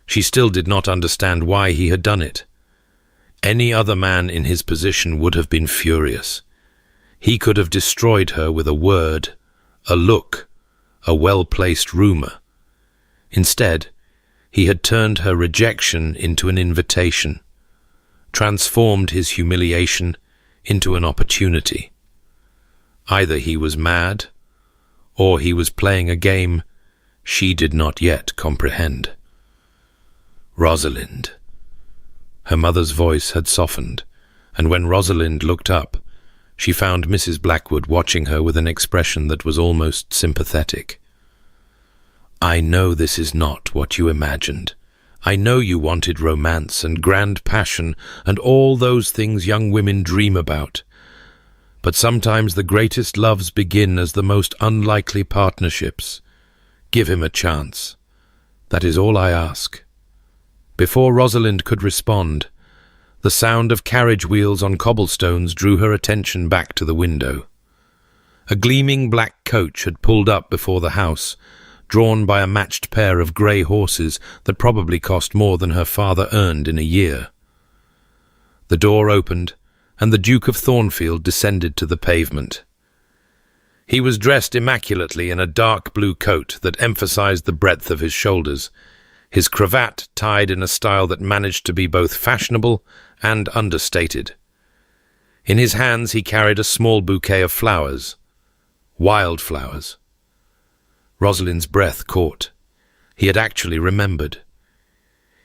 She still did not understand why he had done it. Any other man in his position would have been furious. He could have destroyed her with a word, a look, a well-placed rumour. Instead, he had turned her rejection into an invitation, transformed his humiliation into an opportunity. Either he was mad, or he was playing a game she did not yet comprehend. "Rosalind." Her mother's voice had softened, and when Rosalind looked up, she found Mrs. Blackwood watching her with an expression that was almost sympathetic. "I know this is not what you imagined. I know you wanted romance and grand passion and all those things young women dream about. But sometimes the greatest loves begin as the most unlikely partnerships. Give him a chance. That is all I ask." Before Rosalind could respond, the sound of carriage wheels on cobblestones drew her attention back to the window. A gleaming black coach had pulled up before the house, drawn by a matched pair of grey horses that probably cost more than her father earned in a year. The door opened, and the Duke of Thornfield descended to the pavement. He was dressed immaculately in a dark blue coat that emphasized the breadth of his shoulders, his cravat tied in a style that managed to be both fashionable and understated. In his hands he carried a small bouquet of flowers, wildflowers. Rosalind's breath caught. He had actually remembered.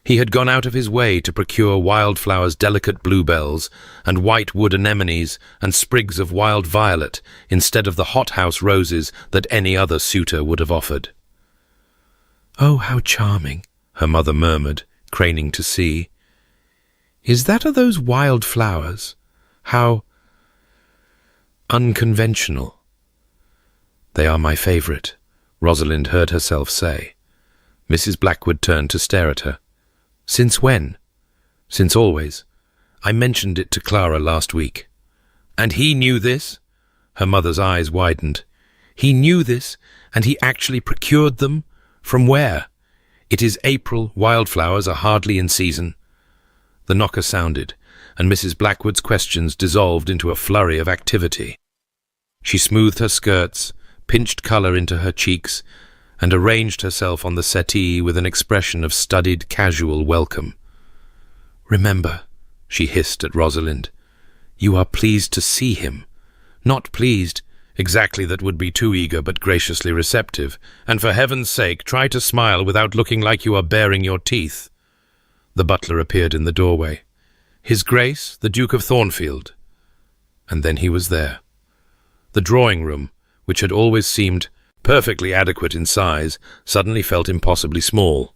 He had gone out of his way to procure wildflowers, delicate bluebells, and white wood anemones, and sprigs of wild violet, instead of the hothouse roses that any other suitor would have offered. "Oh, how charming," her mother murmured, craning to see. "Is that of those wild flowers? How unconventional." "They are my favourite," Rosalind heard herself say. Mrs. Blackwood turned to stare at her. "Since when?" "Since always. I mentioned it to Clara last week." "And he knew this?" Her mother's eyes widened. "He knew this, and he actually procured them? From where? It is April, wildflowers are hardly in season." The knocker sounded, and Mrs. Blackwood's questions dissolved into a flurry of activity. She smoothed her skirts, pinched colour into her cheeks, and arranged herself on the settee with an expression of studied, casual welcome. "Remember," she hissed at Rosalind, "you are pleased to see him. Not pleased, exactly, that would be too eager but graciously receptive, and for heaven's sake try to smile without looking like you are baring your teeth." The butler appeared in the doorway. "His Grace, the Duke of Thornfield." And then he was there. The drawing-room, which had always seemed perfectly adequate in size, suddenly felt impossibly small.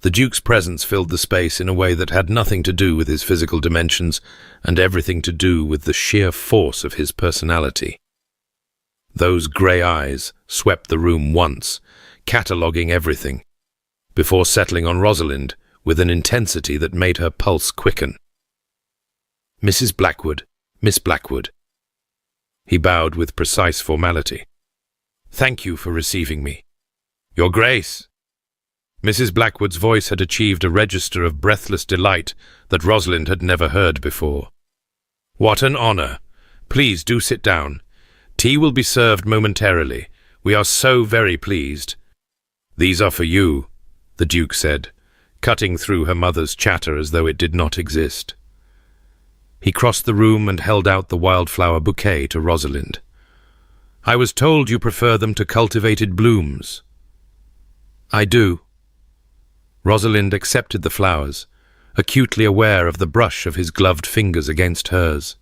The Duke's presence filled the space in a way that had nothing to do with his physical dimensions and everything to do with the sheer force of his personality. Those grey eyes swept the room once, cataloguing everything, before settling on Rosalind with an intensity that made her pulse quicken. "Mrs. Blackwood, Miss Blackwood." He bowed with precise formality. "Thank you for receiving me." "Your Grace." Mrs. Blackwood's voice had achieved a register of breathless delight that Rosalind had never heard before. "What an honour! Please do sit down. Tea will be served momentarily. We are so very pleased." "These are for you," the Duke said, cutting through her mother's chatter as though it did not exist. He crossed the room and held out the wildflower bouquet to Rosalind. "I was told you prefer them to cultivated blooms." "I do." Rosalind accepted the flowers, acutely aware of the brush of his gloved fingers against hers.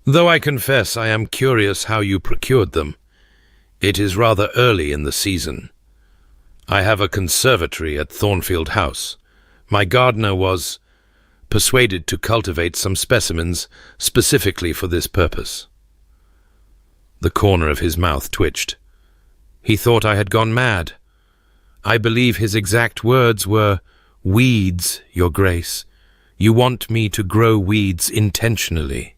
"Though I confess I am curious how you procured them. It is rather early in the season. I have a conservatory at Thornfield House. My gardener was persuaded to cultivate some specimens specifically for this purpose." The corner of his mouth twitched. He thought I had gone mad. I believe his exact words were, "Weeds, Your Grace. You want me to grow weeds intentionally."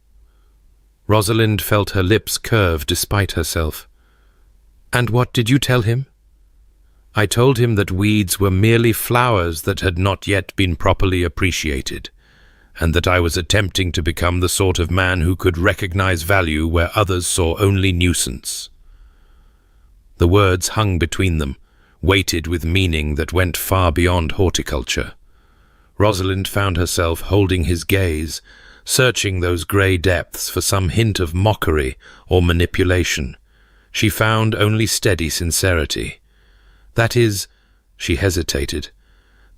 Rosalind felt her lips curve despite herself. "And what did you tell him?" "I told him that weeds were merely flowers that had not yet been properly appreciated, and that I was attempting to become the sort of man who could recognize value where others saw only nuisance." The words hung between them, weighted with meaning that went far beyond horticulture. Rosalind found herself holding his gaze, searching those grey depths for some hint of mockery or manipulation. She found only steady sincerity. "That is," she hesitated,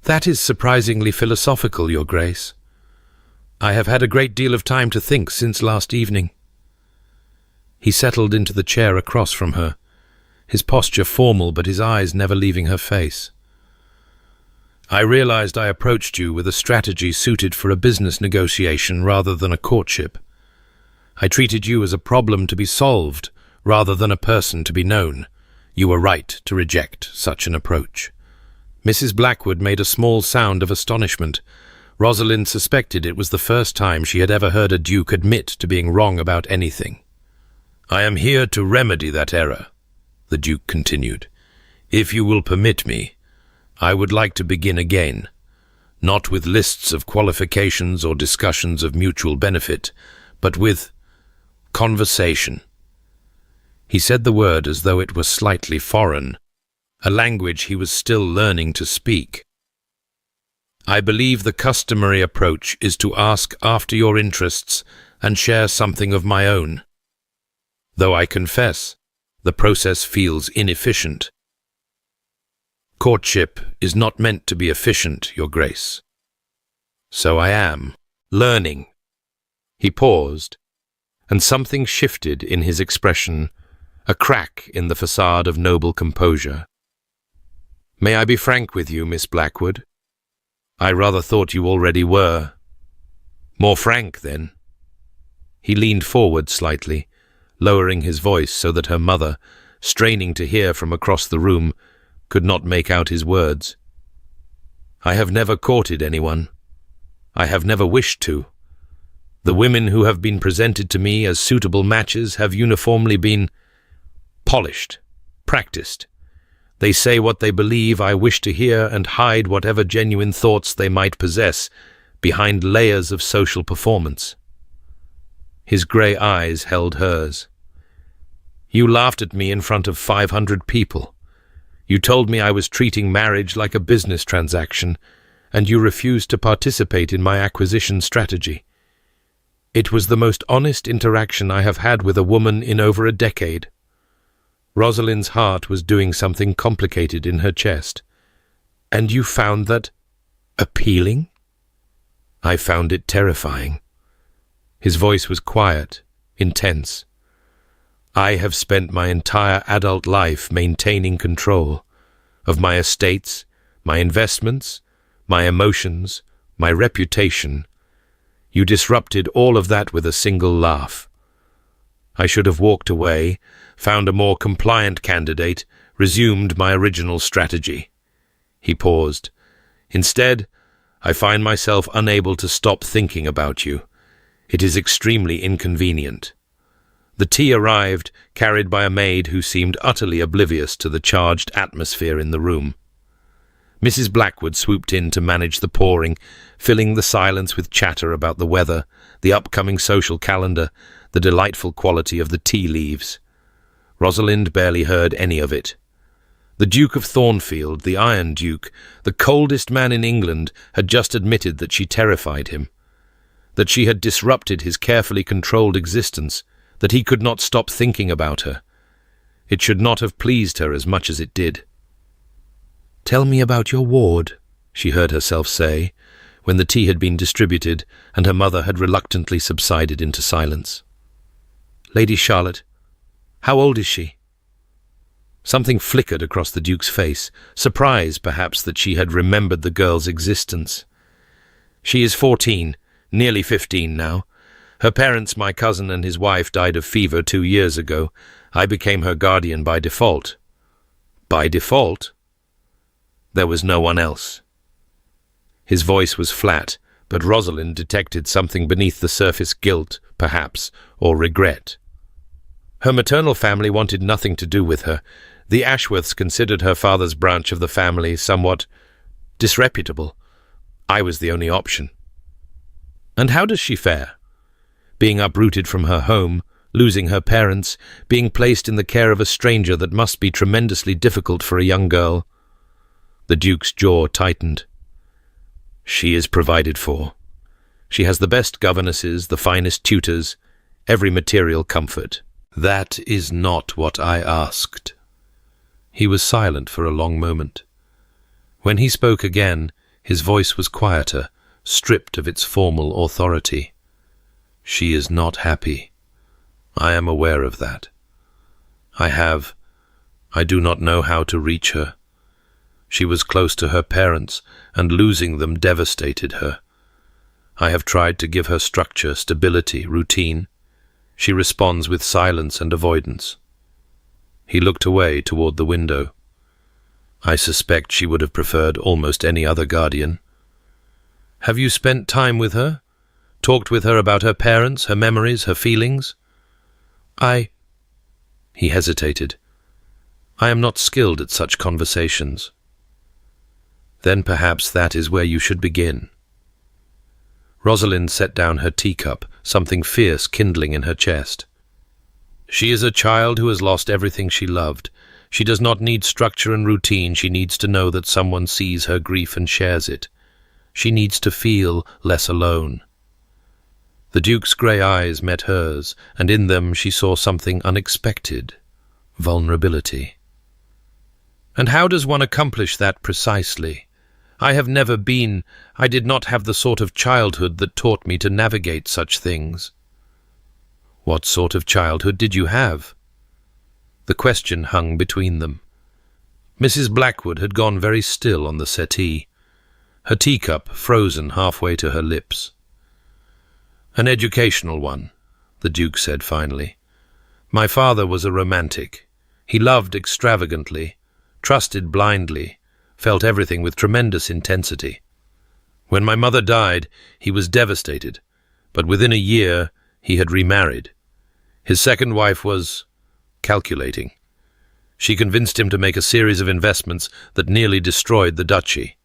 "that is surprisingly philosophical, Your Grace. I have had a great deal of time to think since last evening." He settled into the chair across from her, his posture formal but his eyes never leaving her face. "I realized I approached you with a strategy suited for a business negotiation rather than a courtship. I treated you as a problem to be solved rather than a person to be known. You were right to reject such an approach." Mrs. Blackwood made a small sound of astonishment. Rosalind suspected it was the first time she had ever heard a duke admit to being wrong about anything. "I am here to remedy that error," the Duke continued. "If you will permit me, I would like to begin again, not with lists of qualifications or discussions of mutual benefit, but with conversation." He said the word as though it were slightly foreign, a language he was still learning to speak. I believe the customary approach is to ask after your interests and share something of my own. Though I confess, the process feels inefficient. Courtship is not meant to be efficient, Your Grace. So I am learning. He paused, and something shifted in his expression, a crack in the facade of noble composure. May I be frank with you, Miss Blackwood? I rather thought you already were. More frank, then. He leaned forward slightly, lowering his voice so that her mother, straining to hear from across the room, could not make out his words. I have never courted anyone. I have never wished to. The women who have been presented to me as suitable matches have uniformly been polished, practiced. They say what they believe I wish to hear and hide whatever genuine thoughts they might possess behind layers of social performance. His grey eyes held hers. You laughed at me in front of 500 people. You told me I was treating marriage like a business transaction, and you refused to participate in my acquisition strategy. It was the most honest interaction I have had with a woman in over a decade. Rosalind's heart was doing something complicated in her chest. And you found that appealing? I found it terrifying. His voice was quiet, intense. I have spent my entire adult life maintaining control of my estates, my investments, my emotions, my reputation. You disrupted all of that with a single laugh. I should have walked away, found a more compliant candidate, resumed my original strategy. He paused. Instead, I find myself unable to stop thinking about you. It is extremely inconvenient. The tea arrived, carried by a maid who seemed utterly oblivious to the charged atmosphere in the room. Mrs. Blackwood swooped in to manage the pouring, filling the silence with chatter about the weather, the upcoming social calendar, the delightful quality of the tea leaves. Rosalind barely heard any of it. The Duke of Thornfield, the Iron Duke, the coldest man in England, had just admitted that she terrified him, that she had disrupted his carefully controlled existence, that he could not stop thinking about her. It should not have pleased her as much as it did. "Tell me about your ward," she heard herself say, when the tea had been distributed and her mother had reluctantly subsided into silence. "Lady Charlotte, how old is she?" Something flickered across the Duke's face, surprise perhaps that she had remembered the girl's existence. "She is 14, nearly 15 now. Her parents, my cousin and his wife, died of fever 2 years ago. I became her guardian by default." "By default?" There was no one else. His voice was flat, but Rosalind detected something beneath the surface, guilt, perhaps, or regret. Her maternal family wanted nothing to do with her. The Ashworths considered her father's branch of the family somewhat disreputable. I was the only option. And how does she fare? Being uprooted from her home, losing her parents, being placed in the care of a stranger that must be tremendously difficult for a young girl. The Duke's jaw tightened. She is provided for. She has the best governesses, the finest tutors, every material comfort. That is not what I asked. He was silent for a long moment. When he spoke again, his voice was quieter, stripped of its formal authority. She is not happy. I am aware of that. I do not know how to reach her. She was close to her parents, and losing them devastated her. I have tried to give her structure, stability, routine. She responds with silence and avoidance. He looked away toward the window. I suspect she would have preferred almost any other guardian. Have you spent time with her? Talked with her about her parents, her memories, her feelings? He hesitated. I am not skilled at such conversations. Then perhaps that is where you should begin. Rosalind set down her teacup, something fierce kindling in her chest. She is a child who has lost everything she loved. She does not need structure and routine. She needs to know that someone sees her grief and shares it. She needs to feel less alone. The Duke's grey eyes met hers, and in them she saw something unexpected: vulnerability. And how does one accomplish that precisely? I did not have the sort of childhood that taught me to navigate such things. What sort of childhood did you have? The question hung between them. Mrs. Blackwood had gone very still on the settee, her teacup frozen halfway to her lips. An educational one, the Duke said finally. My father was a romantic. He loved extravagantly, trusted blindly, felt everything with tremendous intensity. When my mother died, he was devastated, but within a year he had remarried. His second wife was calculating. She convinced him to make a series of investments that nearly destroyed the duchy.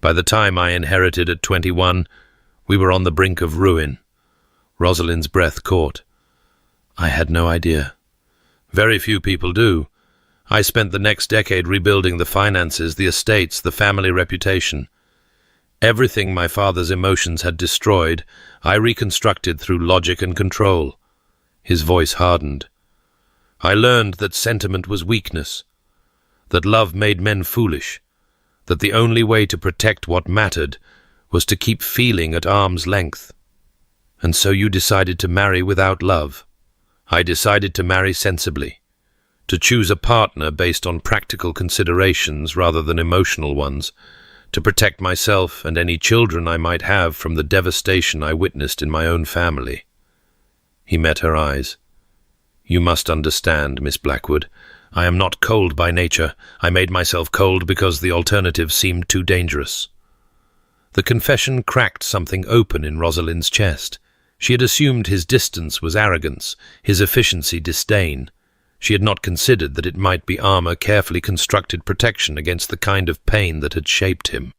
By the time I inherited at 21, we were on the brink of ruin. Rosalind's breath caught. I had no idea. Very few people do. I spent the next decade rebuilding the finances, the estates, the family reputation. Everything my father's emotions had destroyed, I reconstructed through logic and control. His voice hardened. I learned that sentiment was weakness, that love made men foolish, that the only way to protect what mattered was to keep feeling at arm's length. And so you decided to marry without love. I decided to marry sensibly, to choose a partner based on practical considerations rather than emotional ones, to protect myself and any children I might have from the devastation I witnessed in my own family. He met her eyes. You must understand, Miss Blackwood. I am not cold by nature. I made myself cold because the alternative seemed too dangerous. The confession cracked something open in Rosalind's chest. She had assumed his distance was arrogance, his efficiency disdain. She had not considered that it might be armor, carefully constructed protection against the kind of pain that had shaped him.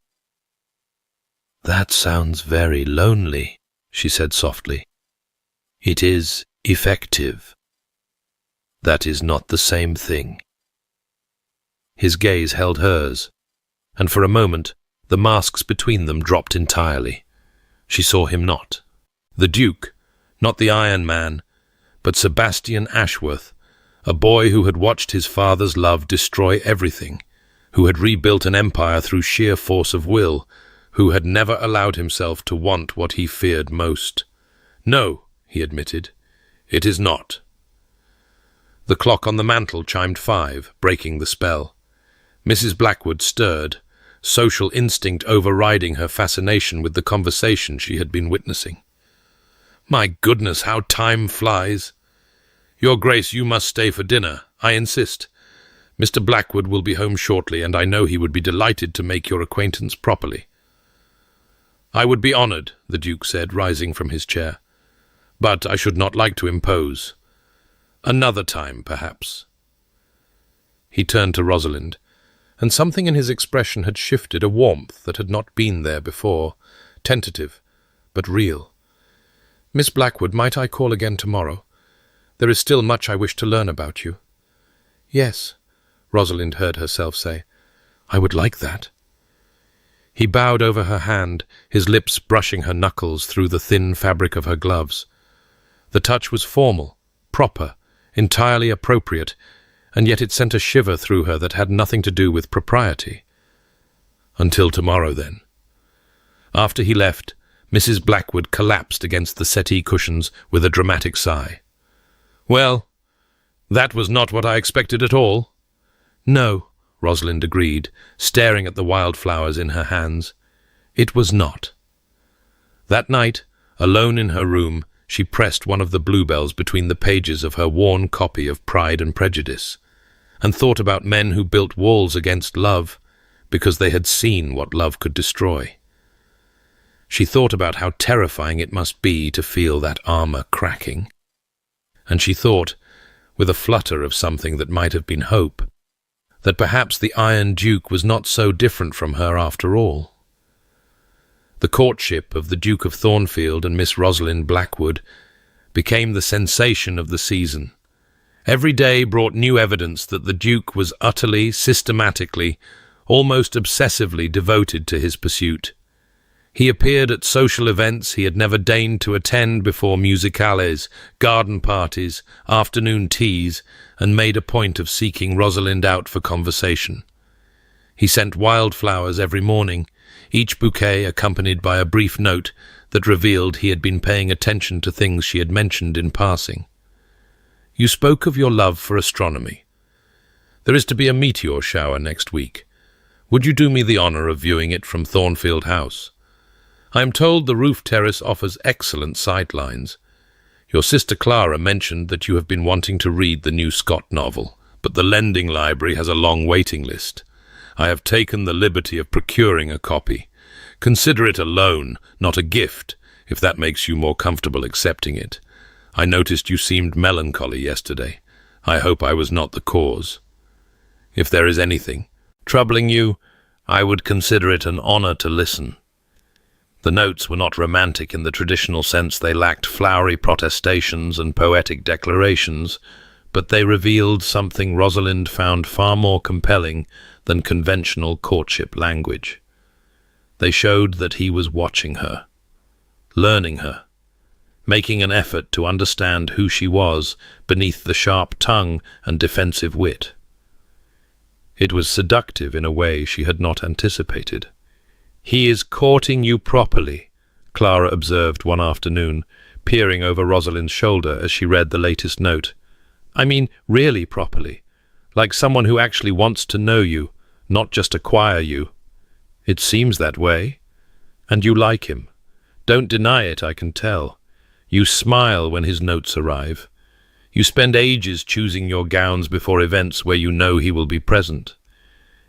That sounds very lonely, she said softly. It is effective. That is not the same thing. His gaze held hers, and for a moment the masks between them dropped entirely. She saw him not. The Duke, not the Iron Man, but Sebastian Ashworth, a boy who had watched his father's love destroy everything, who had rebuilt an empire through sheer force of will, who had never allowed himself to want what he feared most. No, he admitted, it is not. The clock on the mantel chimed 5, breaking the spell. Mrs. Blackwood stirred, social instinct overriding her fascination with the conversation she had been witnessing. My goodness, how time flies! Your Grace, you must stay for dinner. I insist. Mr. Blackwood will be home shortly, and I know he would be delighted to make your acquaintance properly. I would be honoured, the Duke said, rising from his chair. But I should not like to impose. Another time, perhaps. He turned to Rosalind, and something in his expression had shifted, a warmth that had not been there before, tentative, but real. Miss Blackwood, might I call again tomorrow? There is still much I wish to learn about you. Yes, Rosalind heard herself say. I would like that. He bowed over her hand, his lips brushing her knuckles through the thin fabric of her gloves. The touch was formal, proper, entirely appropriate, and yet it sent a shiver through her that had nothing to do with propriety. Until tomorrow, then. After he left, Mrs. Blackwood collapsed against the settee cushions with a dramatic sigh. Well, that was not what I expected at all. No, Rosalind agreed, staring at the wildflowers in her hands. It was not. That night, alone in her room, she pressed one of the bluebells between the pages of her worn copy of Pride and Prejudice, and thought about men who built walls against love because they had seen what love could destroy. She thought about how terrifying it must be to feel that armor cracking. And she thought, with a flutter of something that might have been hope, that perhaps the Iron Duke was not so different from her after all. The courtship of the Duke of Thornfield and Miss Rosalind Blackwood became the sensation of the season, Every day brought new evidence that the Duke was utterly, systematically, almost obsessively devoted to his pursuit. He appeared at social events he had never deigned to attend before, musicales, garden parties, afternoon teas, and made a point of seeking Rosalind out for conversation. He sent wildflowers every morning, each bouquet accompanied by a brief note that revealed he had been paying attention to things she had mentioned in passing. You spoke of your love for astronomy. There is to be a meteor shower next week. Would you do me the honour of viewing it from Thornfield House? I am told the roof terrace offers excellent sidelines. Your sister Clara mentioned that you have been wanting to read the new Scott novel, but the lending library has a long waiting list. I have taken the liberty of procuring a copy. Consider it a loan, not a gift, if that makes you more comfortable accepting it. I noticed you seemed melancholy yesterday. I hope I was not the cause. If there is anything troubling you, I would consider it an honour to listen. The notes were not romantic in the traditional sense. They lacked flowery protestations and poetic declarations, but they revealed something Rosalind found far more compelling than conventional courtship language. They showed that he was watching her, learning her, making an effort to understand who she was beneath the sharp tongue and defensive wit. It was seductive in a way she had not anticipated. "He is courting you properly," Clara observed one afternoon, peering over Rosalind's shoulder as she read the latest note. "I mean, really properly, like someone who actually wants to know you, not just acquire you. It seems that way. And you like him. Don't deny it, I can tell. You smile when his notes arrive. You spend ages choosing your gowns before events where you know he will be present.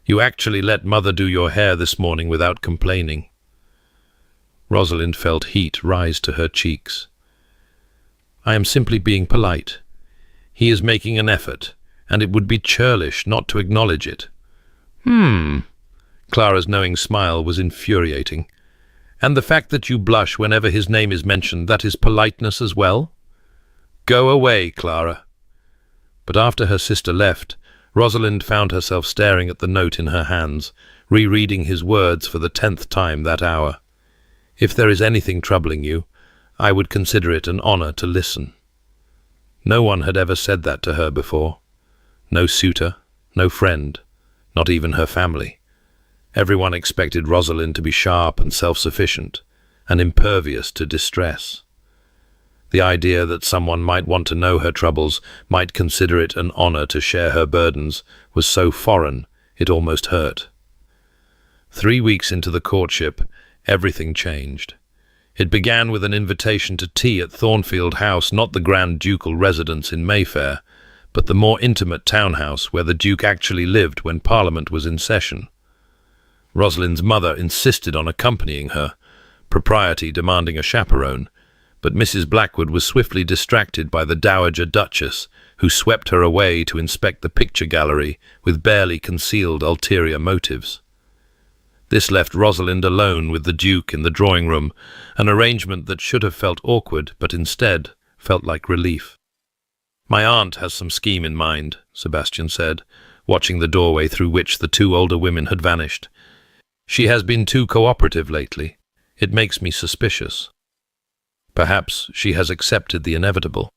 You actually let Mother do your hair this morning without complaining." Rosalind felt heat rise to her cheeks. "I am simply being polite. He is making an effort, and it would be churlish not to acknowledge it." Clara's knowing smile was infuriating. "And the fact that you blush whenever his name is mentioned, that is politeness as well? Go away, Clara." But after her sister left, Rosalind found herself staring at the note in her hands, rereading his words for the 10th time that hour. "If there is anything troubling you, I would consider it an honour to listen." No one had ever said that to her before. No suitor, no friend, not even her family. Everyone expected Rosalind to be sharp and self-sufficient, and impervious to distress. The idea that someone might want to know her troubles, might consider it an honour to share her burdens, was so foreign it almost hurt. 3 weeks into the courtship, everything changed. It began with an invitation to tea at Thornfield House, not the grand ducal residence in Mayfair, but the more intimate townhouse where the Duke actually lived when Parliament was in session. Rosalind's mother insisted on accompanying her, propriety demanding a chaperone, but Mrs. Blackwood was swiftly distracted by the Dowager Duchess, who swept her away to inspect the picture gallery with barely concealed ulterior motives. This left Rosalind alone with the Duke in the drawing-room, an arrangement that should have felt awkward, but instead felt like relief. "My aunt has some scheme in mind," Sebastian said, watching the doorway through which the 2 older women had vanished. "She has been too cooperative lately. It makes me suspicious. Perhaps she has accepted the inevitable.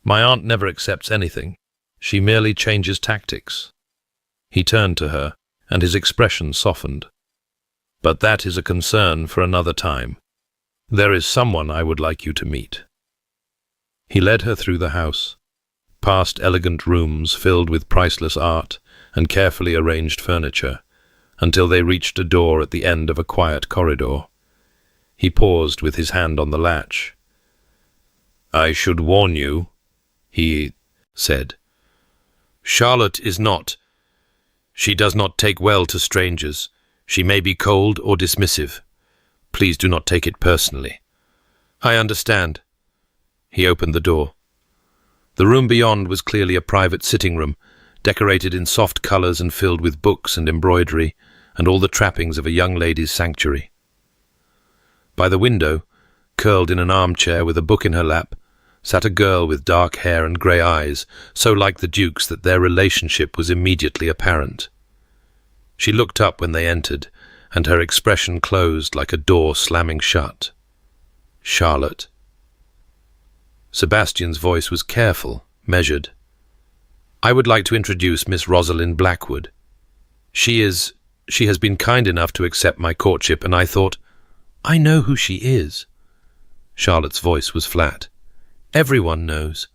My aunt never accepts anything. She merely changes tactics." He turned to her, and his expression softened. "But that is a concern for another time. There is someone I would like you to meet." He led her through the house, past elegant rooms filled with priceless art and carefully arranged furniture, until they reached a door at the end of a quiet corridor. He paused with his hand on the latch. "I should warn you," he said. "Charlotte is not. She does not take well to strangers. She may be cold or dismissive. Please do not take it personally." "I understand." He opened the door. The room beyond was clearly a private sitting room, decorated in soft colours and filled with books and embroidery, and all the trappings of a young lady's sanctuary. By the window, curled in an armchair with a book in her lap, sat a girl with dark hair and grey eyes, so like the Duke's that their relationship was immediately apparent. She looked up when they entered, and her expression closed like a door slamming shut. Charlotte. Sebastian's voice was careful, measured. I would like to introduce Miss Rosalind Blackwood. She has been kind enough to accept my courtship, and I thought, I know who she is. Charlotte's voice was flat. Everyone knows.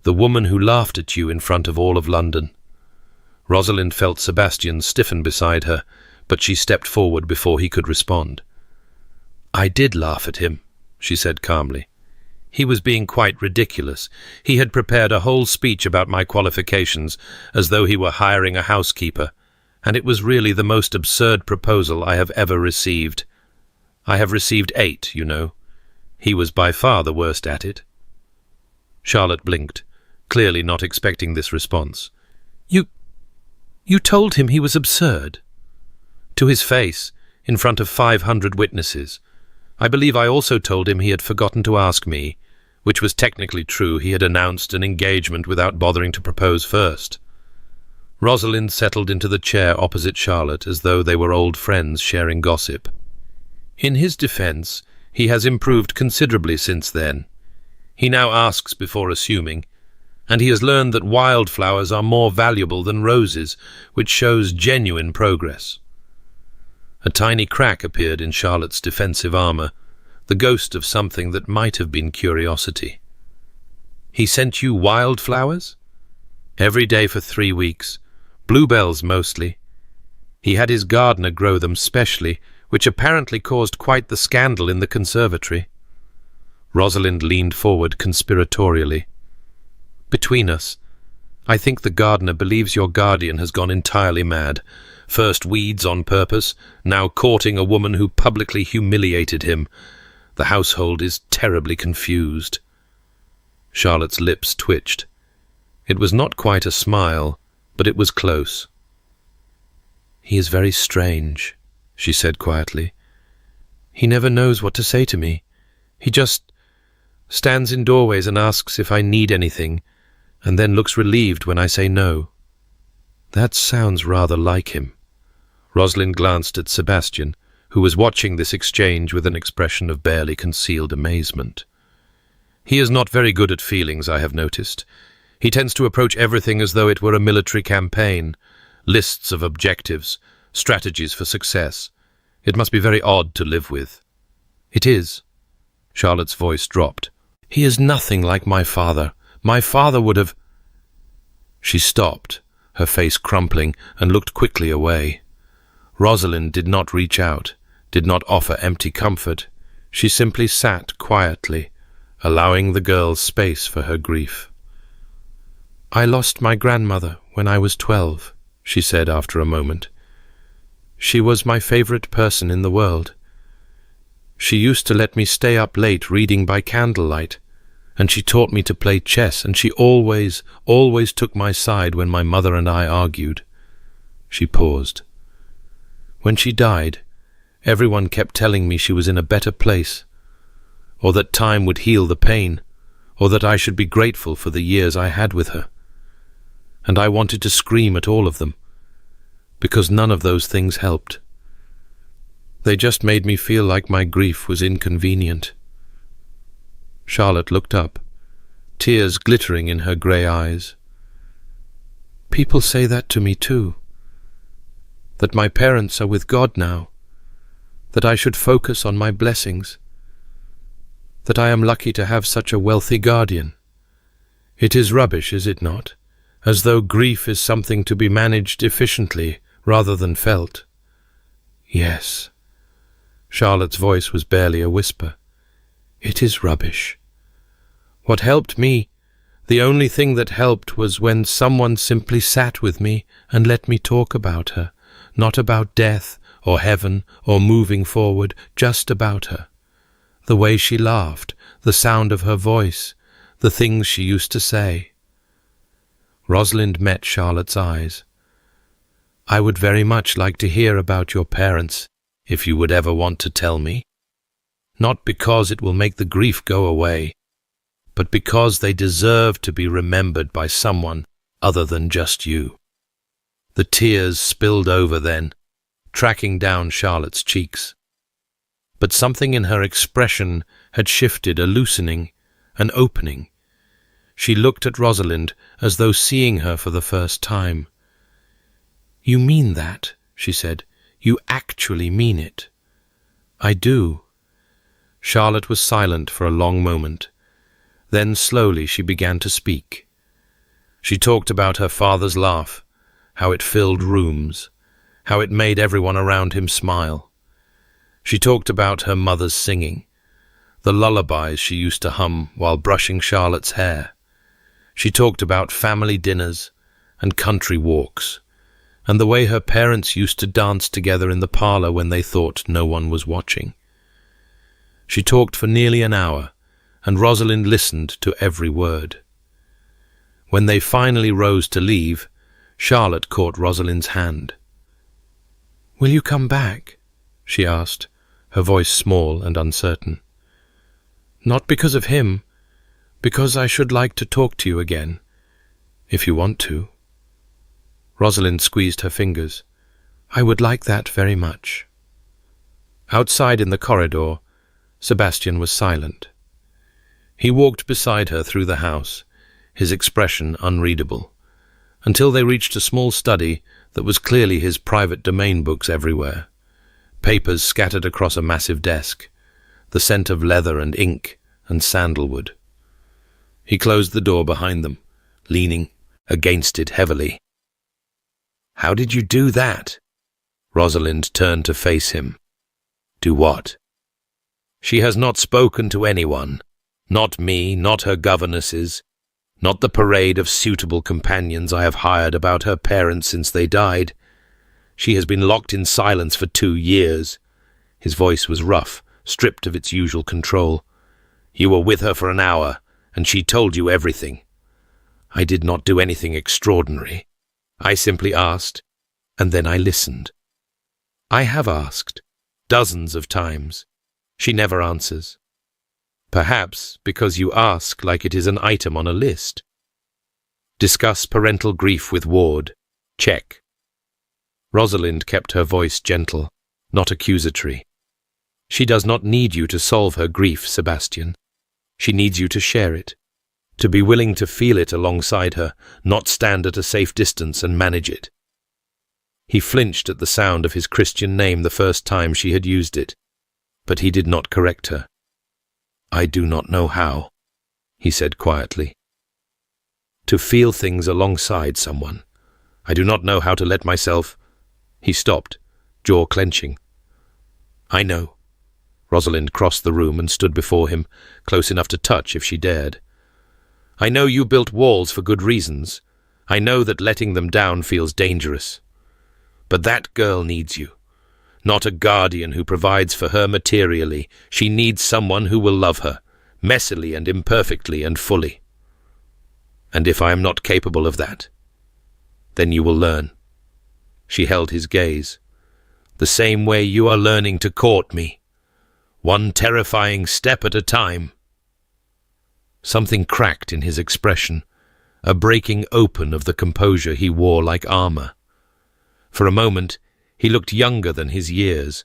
The woman who laughed at you in front of all of London. Rosalind felt Sebastian stiffen beside her, but she stepped forward before he could respond. I did laugh at him, she said calmly. He was being quite ridiculous. He had prepared a whole speech about my qualifications, as though he were hiring a housekeeper, and it was really the most absurd proposal I have ever received. I have received 8, you know. He was by far the worst at it. Charlotte blinked, clearly not expecting this response. You told him he was absurd? To his face, in front of 500 witnesses. I believe I also told him he had forgotten to ask me, which was technically true. He had announced an engagement without bothering to propose first. Rosalind settled into the chair opposite Charlotte as though they were old friends sharing gossip. In his defense, he has improved considerably since then. He now asks before assuming, and he has learned that wildflowers are more valuable than roses, which shows genuine progress. A tiny crack appeared in Charlotte's defensive armour, the ghost of something that might have been curiosity. He sent you wildflowers? Every day for 3 weeks. Bluebells mostly. He had his gardener grow them specially, which apparently caused quite the scandal in the conservatory. Rosalind leaned forward conspiratorially. Between us, I think the gardener believes your guardian has gone entirely mad. First weeds on purpose, now courting a woman who publicly humiliated him. The household is terribly confused. Charlotte's lips twitched. It was not quite a smile, but it was close. He is very strange, she said quietly. He never knows what to say to me. He just stands in doorways and asks if I need anything, and then looks relieved when I say no. That sounds rather like him. Rosalind glanced at Sebastian, who was watching this exchange with an expression of barely concealed amazement. He is not very good at feelings, I have noticed. He tends to approach everything as though it were a military campaign, lists of objectives, strategies for success. It must be very odd to live with. It is. Charlotte's voice dropped. He is nothing like my father. My father would have... She stopped, her face crumpling, and looked quickly away. Rosalind did not reach out, did not offer empty comfort. She simply sat quietly, allowing the girl space for her grief. I lost my grandmother when I was 12, she said after a moment. She was my favorite person in the world. She used to let me stay up late reading by candlelight, and she taught me to play chess, and she always took my side when my mother and I argued. She paused. When she died, everyone kept telling me she was in a better place, or that time would heal the pain, or that I should be grateful for the years I had with her. And I wanted to scream at all of them, because none of those things helped. They just made me feel like my grief was inconvenient. Charlotte looked up, tears glittering in her grey eyes. People say that to me too. That my parents are with God now. That I should focus on my blessings. That I am lucky to have such a wealthy guardian. It is rubbish, is it not? As though grief is something to be managed efficiently rather than felt. Yes. Charlotte's voice was barely a whisper. It is rubbish. What helped me, the only thing that helped, was when someone simply sat with me and let me talk about her, not about death or heaven or moving forward, just about her. The way she laughed, the sound of her voice, the things she used to say. Rosalind met Charlotte's eyes. I would very much like to hear about your parents, if you would ever want to tell me. Not because it will make the grief go away, but because they deserve to be remembered by someone other than just you." The tears spilled over then, tracking down Charlotte's cheeks. But something in her expression had shifted, a loosening, an opening. She looked at Rosalind as though seeing her for the first time. "You mean that?" she said. "You actually mean it?" "I do." Charlotte was silent for a long moment. Then slowly she began to speak. She talked about her father's laugh, how it filled rooms, how it made everyone around him smile. She talked about her mother's singing, the lullabies she used to hum while brushing Charlotte's hair. She talked about family dinners and country walks, and the way her parents used to dance together in the parlour when they thought no one was watching. She talked for nearly an hour, and Rosalind listened to every word. When they finally rose to leave, Charlotte caught Rosalind's hand. "Will you come back?" she asked, her voice small and uncertain. "Not because of him, because I should like to talk to you again, if you want to." Rosalind squeezed her fingers. "I would like that very much." Outside in the corridor, Sebastian was silent. He walked beside her through the house, his expression unreadable, until they reached a small study that was clearly his private domain, books everywhere, papers scattered across a massive desk, the scent of leather and ink and sandalwood. He closed the door behind them, leaning against it heavily. "How did you do that?" Rosalind turned to face him. "Do what?" "She has not spoken to anyone. Not me, not her governesses, not the parade of suitable companions I have hired about her parents since they died. She has been locked in silence for 2 years. His voice was rough, stripped of its usual control. "You were with her for an hour, and she told you everything. I did not do anything extraordinary. I simply asked, and then I listened. I have asked, dozens of times. She never answers. Perhaps because you ask like it is an item on a list. Discuss parental grief with Ward. Check." Rosalind kept her voice gentle, not accusatory. "She does not need you to solve her grief, Sebastian. She needs you to share it, to be willing to feel it alongside her, not stand at a safe distance and manage it." He flinched at the sound of his Christian name the first time she had used it, but he did not correct her. "I do not know how," he said quietly. "To feel things alongside someone. I do not know how to let myself—" He stopped, jaw clenching. "I know." Rosalind crossed the room and stood before him, close enough to touch if she dared. "I know you built walls for good reasons. I know that letting them down feels dangerous. But that girl needs you. Not a guardian who provides for her materially. She needs someone who will love her, messily and imperfectly and fully. And if I am not capable of that, then you will learn." She held his gaze. "The same way you are learning to court me. One terrifying step at a time." Something cracked in his expression, a breaking open of the composure he wore like armor. For a moment, he looked younger than his years,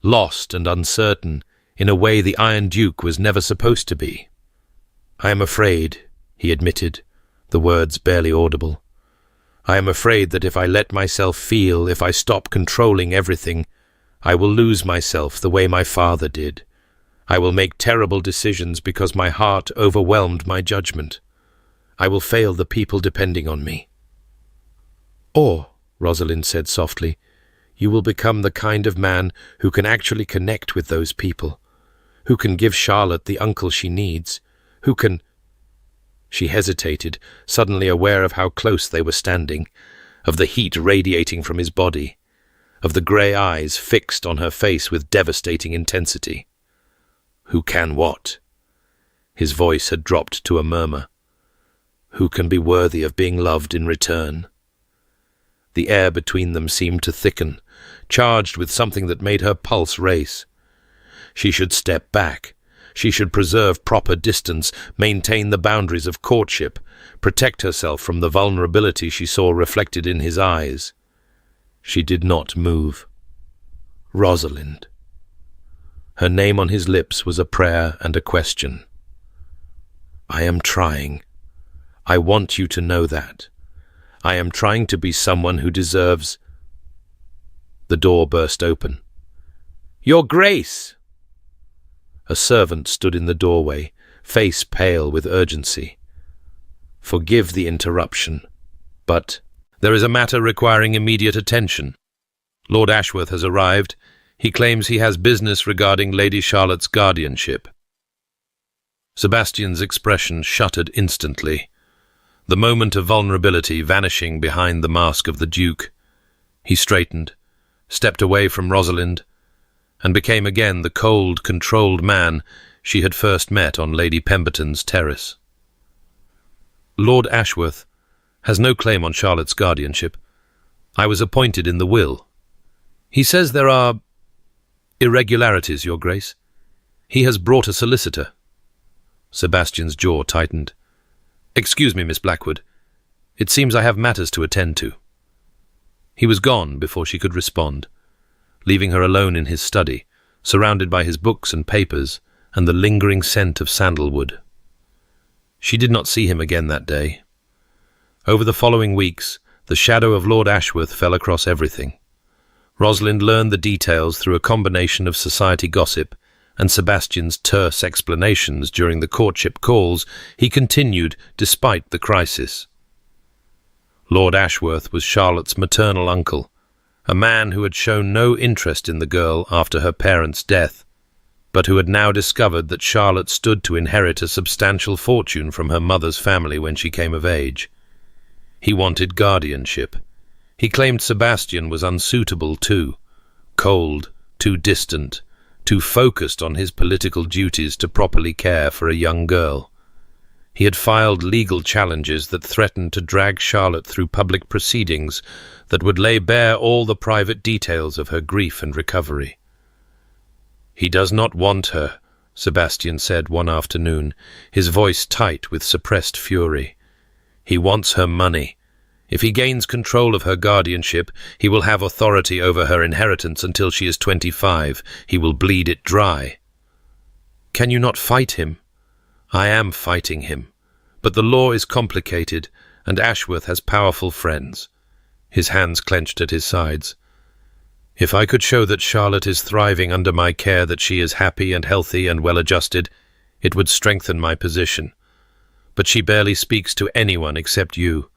lost and uncertain in a way the Iron Duke was never supposed to be. "I am afraid," he admitted, the words barely audible. "I am afraid that if I let myself feel, if I stop controlling everything, I will lose myself the way my father did. I will make terrible decisions because my heart overwhelmed my judgment. I will fail the people depending on me." "Or," Rosalind said softly, "you will become the kind of man who can actually connect with those people, who can give Charlotte the uncle she needs, who can—" She hesitated, suddenly aware of how close they were standing, of the heat radiating from his body, of the grey eyes fixed on her face with devastating intensity. "Who can what?" His voice had dropped to a murmur. "Who can be worthy of being loved in return?" The air between them seemed to thicken, charged with something that made her pulse race. She should step back. She should preserve proper distance, maintain the boundaries of courtship, protect herself from the vulnerability she saw reflected in his eyes. She did not move. Rosalind. Her name on his lips was a prayer and a question. I am trying. I want you to know that. I am trying to be someone who deserves... The door burst open. Your Grace! A servant stood in the doorway, face pale with urgency. Forgive the interruption, but there is a matter requiring immediate attention. Lord Ashworth has arrived. He claims he has business regarding Lady Charlotte's guardianship. Sebastian's expression shuttered instantly, the moment of vulnerability vanishing behind the mask of the Duke. He straightened, stepped away from Rosalind, and became again the cold, controlled man she had first met on Lady Pemberton's terrace. Lord Ashworth has no claim on Charlotte's guardianship. I was appointed in the will. He says there are irregularities, Your Grace. He has brought a solicitor. Sebastian's jaw tightened. Excuse me, Miss Blackwood. It seems I have matters to attend to. He was gone before she could respond, leaving her alone in his study, surrounded by his books and papers and the lingering scent of sandalwood. She did not see him again that day. Over the following weeks, the shadow of Lord Ashworth fell across everything. Rosalind learned the details through a combination of society gossip and Sebastian's terse explanations during the courtship calls he continued despite the crisis. Lord Ashworth was Charlotte's maternal uncle, a man who had shown no interest in the girl after her parents' death, but who had now discovered that Charlotte stood to inherit a substantial fortune from her mother's family when she came of age. He wanted guardianship. He claimed Sebastian was unsuitable too, cold, too distant, too focused on his political duties to properly care for a young girl. He had filed legal challenges that threatened to drag Charlotte through public proceedings that would lay bare all the private details of her grief and recovery. He does not want her, Sebastian said one afternoon, his voice tight with suppressed fury. He wants her money. If he gains control of her guardianship, he will have authority over her inheritance until she is 25. He will bleed it dry. Can you not fight him? I am fighting him. But the law is complicated, and Ashworth has powerful friends. His hands clenched at his sides. If I could show that Charlotte is thriving under my care, that she is happy and healthy and well-adjusted, it would strengthen my position. But she barely speaks to anyone except you.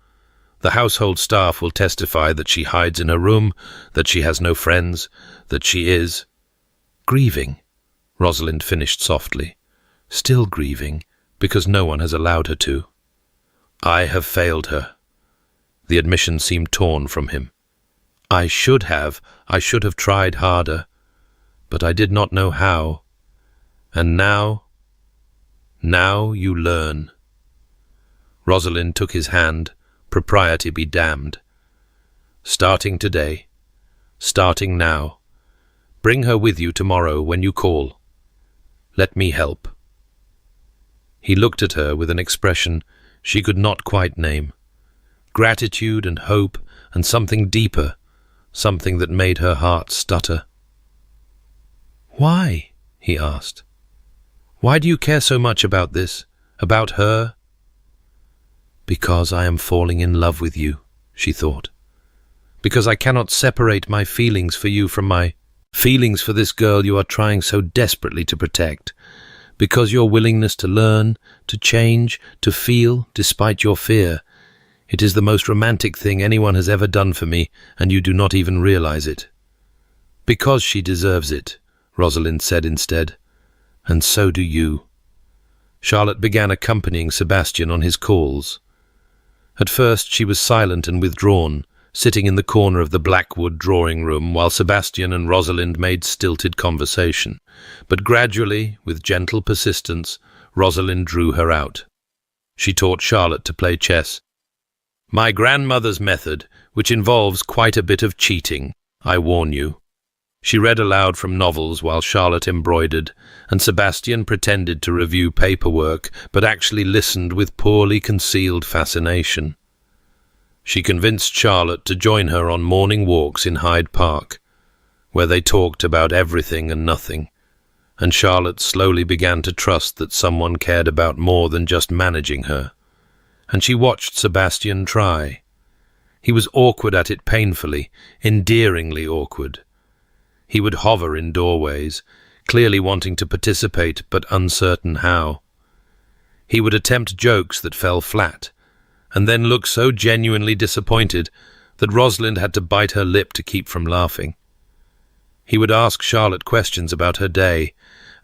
The household staff will testify that she hides in her room, that she has no friends, that she is grieving, Rosalind finished softly. Still grieving, because no one has allowed her to. I have failed her. The admission seemed torn from him. I should have tried harder, but I did not know how. And now you learn. Rosalind took his hand. Propriety be damned. Starting today, starting now, bring her with you tomorrow when you call. Let me help. He looked at her with an expression she could not quite name. Gratitude and hope and something deeper, something that made her heart stutter. Why? He asked. Why do you care so much about this, about her? Because I am falling in love with you, she thought. Because I cannot separate my feelings for you from my feelings for this girl you are trying so desperately to protect. Because your willingness to learn, to change, to feel, despite your fear. It is the most romantic thing anyone has ever done for me, and you do not even realize it. Because she deserves it, Rosalind said instead. And so do you. Charlotte began accompanying Sebastian on his calls. At first she was silent and withdrawn, sitting in the corner of the Blackwood drawing-room while Sebastian and Rosalind made stilted conversation. But gradually, with gentle persistence, Rosalind drew her out. She taught Charlotte to play chess. My grandmother's method, which involves quite a bit of cheating, I warn you. She read aloud from novels while Charlotte embroidered, and Sebastian pretended to review paperwork, but actually listened with poorly concealed fascination. She convinced Charlotte to join her on morning walks in Hyde Park, where they talked about everything and nothing, and Charlotte slowly began to trust that someone cared about more than just managing her. And she watched Sebastian try. He was awkward at it, painfully, endearingly awkward. He would hover in doorways, clearly wanting to participate but uncertain how. He would attempt jokes that fell flat, and then look so genuinely disappointed that Rosalind had to bite her lip to keep from laughing. He would ask Charlotte questions about her day,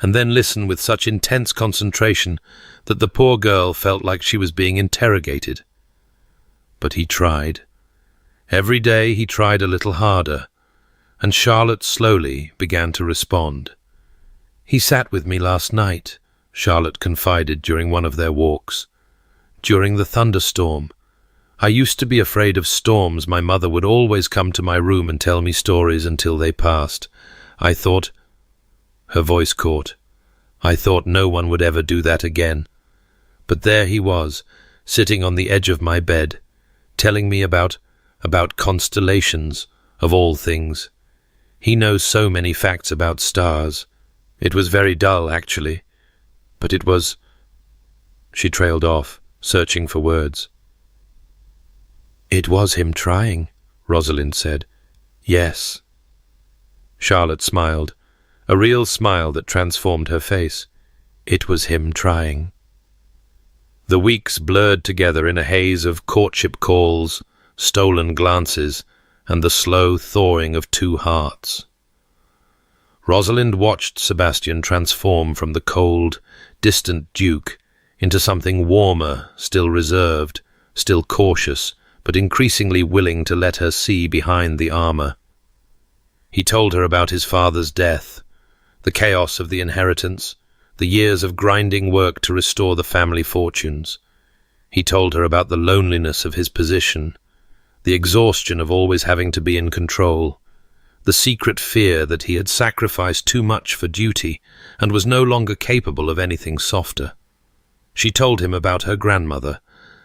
and then listen with such intense concentration that the poor girl felt like she was being interrogated. But he tried. Every day he tried a little harder, and Charlotte slowly began to respond. "He sat with me last night," Charlotte confided during one of their walks. "During the thunderstorm. I used to be afraid of storms. My mother would always come to my room and tell me stories until they passed. I thought—" Her voice caught. "I thought no one would ever do that again. But there he was, sitting on the edge of my bed, telling me about constellations, of all things. He knows so many facts about stars. It was very dull, actually. But it was—" She trailed off, searching for words. "It was him trying," Rosalind said. "Yes." Charlotte smiled, a real smile that transformed her face. "It was him trying." The weeks blurred together in a haze of courtship calls, stolen glances, and the slow thawing of two hearts. Rosalind watched Sebastian transform from the cold, distant duke into something warmer, still reserved, still cautious, but increasingly willing to let her see behind the armor. He told her about his father's death, the chaos of the inheritance, the years of grinding work to restore the family fortunes. He told her about the loneliness of his position, the exhaustion of always having to be in control, the secret fear that he had sacrificed too much for duty and was no longer capable of anything softer. She told him about her grandmother,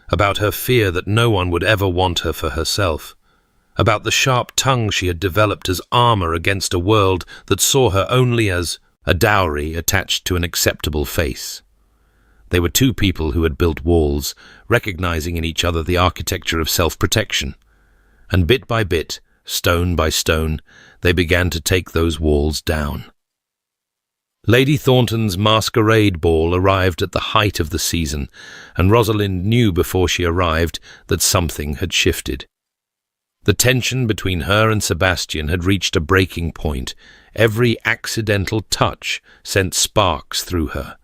about her fear that no one would ever want her for herself, about the sharp tongue she had developed as armor against a world that saw her only as a dowry attached to an acceptable face. They were two people who had built walls, recognizing in each other the architecture of self-protection. And bit by bit, stone by stone, they began to take those walls down. Lady Thornton's masquerade ball arrived at the height of the season, and Rosalind knew before she arrived that something had shifted. The tension between her and Sebastian had reached a breaking point. Every accidental touch sent sparks through her.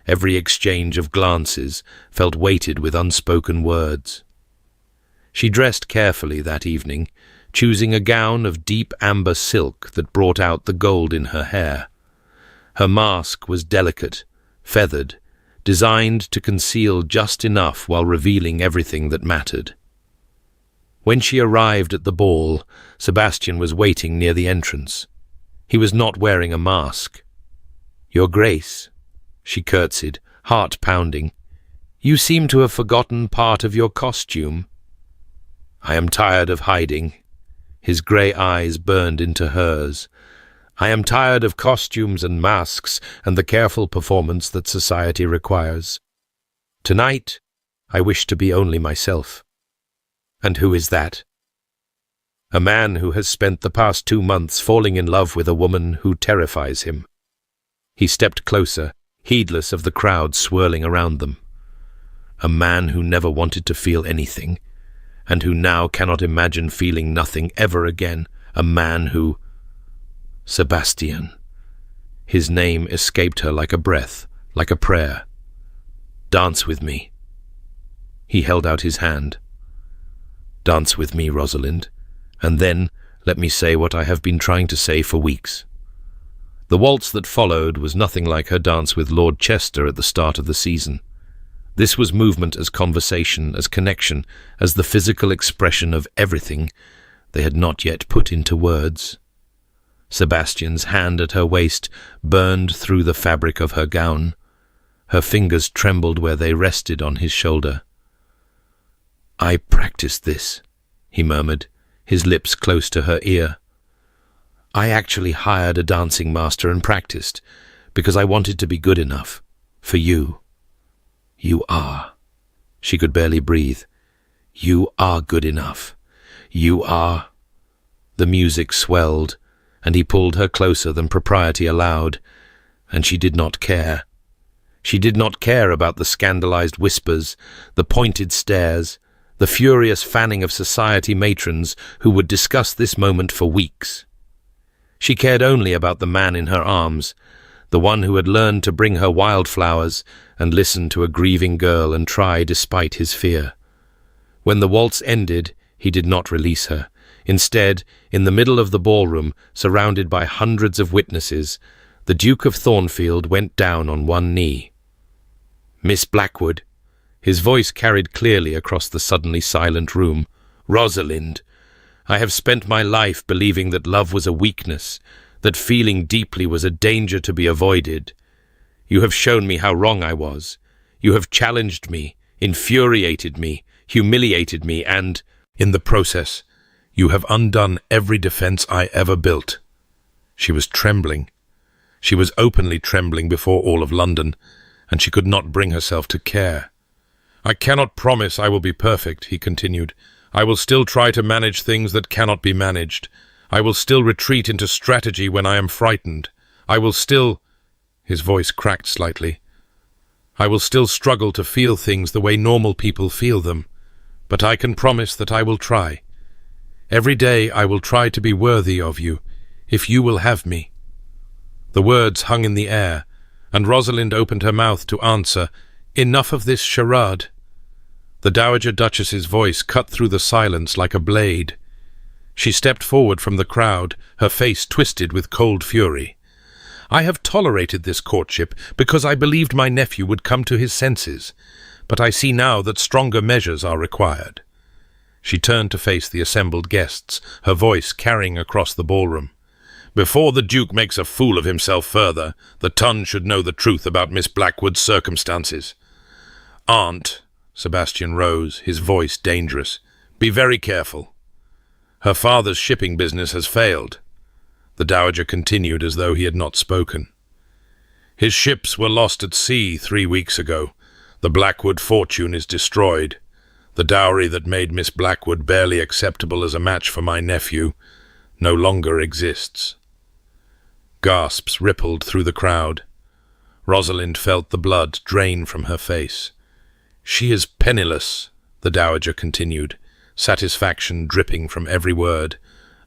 Every exchange of glances felt weighted with unspoken words. She dressed carefully that evening, choosing a gown of deep amber silk that brought out the gold in her hair. Her mask was delicate, feathered, designed to conceal just enough while revealing everything that mattered. When she arrived at the ball, Sebastian was waiting near the entrance. He was not wearing a mask. "Your Grace," she curtsied, heart pounding, "you seem to have forgotten part of your costume." "I am tired of hiding." His grey eyes burned into hers. "I am tired of costumes and masks and the careful performance that society requires. Tonight, I wish to be only myself." "And who is that?" "A man who has spent the past 2 months falling in love with a woman who terrifies him." He stepped closer, heedless of the crowd swirling around them. "A man who never wanted to feel anything, and who now cannot imagine feeling nothing ever again. A man who—" Sebastian. His name escaped her like a breath, like a prayer. "Dance with me." He held out his hand. "Dance with me, Rosalind, and then let me say what I have been trying to say for weeks." The waltz that followed was nothing like her dance with Lord Chester at the start of the season. This was movement as conversation, as connection, as the physical expression of everything they had not yet put into words. Sebastian's hand at her waist burned through the fabric of her gown. Her fingers trembled where they rested on his shoulder. "I practiced this," he murmured, his lips close to her ear. "I actually hired a dancing master and practiced, because I wanted to be good enough. For you. You are." She could barely breathe. "You are good enough. You are." The music swelled, and he pulled her closer than propriety allowed, and she did not care. She did not care about the scandalized whispers, the pointed stares, the furious fanning of society matrons who would discuss this moment for weeks. She cared only about the man in her arms, the one who had learned to bring her wildflowers and listen to a grieving girl and try despite his fear. When the waltz ended, he did not release her. Instead, in the middle of the ballroom, surrounded by hundreds of witnesses, the Duke of Thornfield went down on one knee. "Miss Blackwood," his voice carried clearly across the suddenly silent room, "Rosalind, I have spent my life believing that love was a weakness, that feeling deeply was a danger to be avoided. You have shown me how wrong I was. You have challenged me, infuriated me, humiliated me, and, in the process, you have undone every defense I ever built." She was trembling. She was openly trembling before all of London, and she could not bring herself to care. "I cannot promise I will be perfect," he continued. "I will still try to manage things that cannot be managed. I will still retreat into strategy when I am frightened. I will still—" His voice cracked slightly. "I will still struggle to feel things the way normal people feel them. But I can promise that I will try. Every day I will try to be worthy of you, if you will have me." The words hung in the air, and Rosalind opened her mouth to answer, "Enough of this charade." The Dowager Duchess's voice cut through the silence like a blade. She stepped forward from the crowd, her face twisted with cold fury. "I have tolerated this courtship because I believed my nephew would come to his senses, but I see now that stronger measures are required." She turned to face the assembled guests, her voice carrying across the ballroom. "Before the Duke makes a fool of himself further, the Ton should know the truth about Miss Blackwood's circumstances." "Aunt," Sebastian rose, his voice dangerous, "be very careful. Her father's shipping business has failed." The Dowager continued as though he had not spoken. "His ships were lost at sea 3 weeks ago. The Blackwood fortune is destroyed. The dowry that made Miss Blackwood barely acceptable as a match for my nephew no longer exists." Gasps rippled through the crowd. Rosalind felt the blood drain from her face. "She is penniless," the Dowager continued, satisfaction dripping from every word.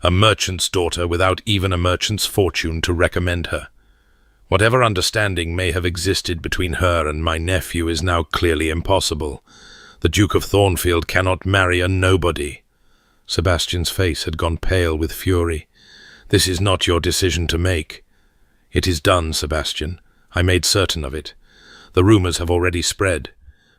"A merchant's daughter without even a merchant's fortune to recommend her. Whatever understanding may have existed between her and my nephew is now clearly impossible. The Duke of Thornfield cannot marry a nobody." Sebastian's face had gone pale with fury. "This is not your decision to make." "It is done, Sebastian. I made certain of it. The rumors have already spread.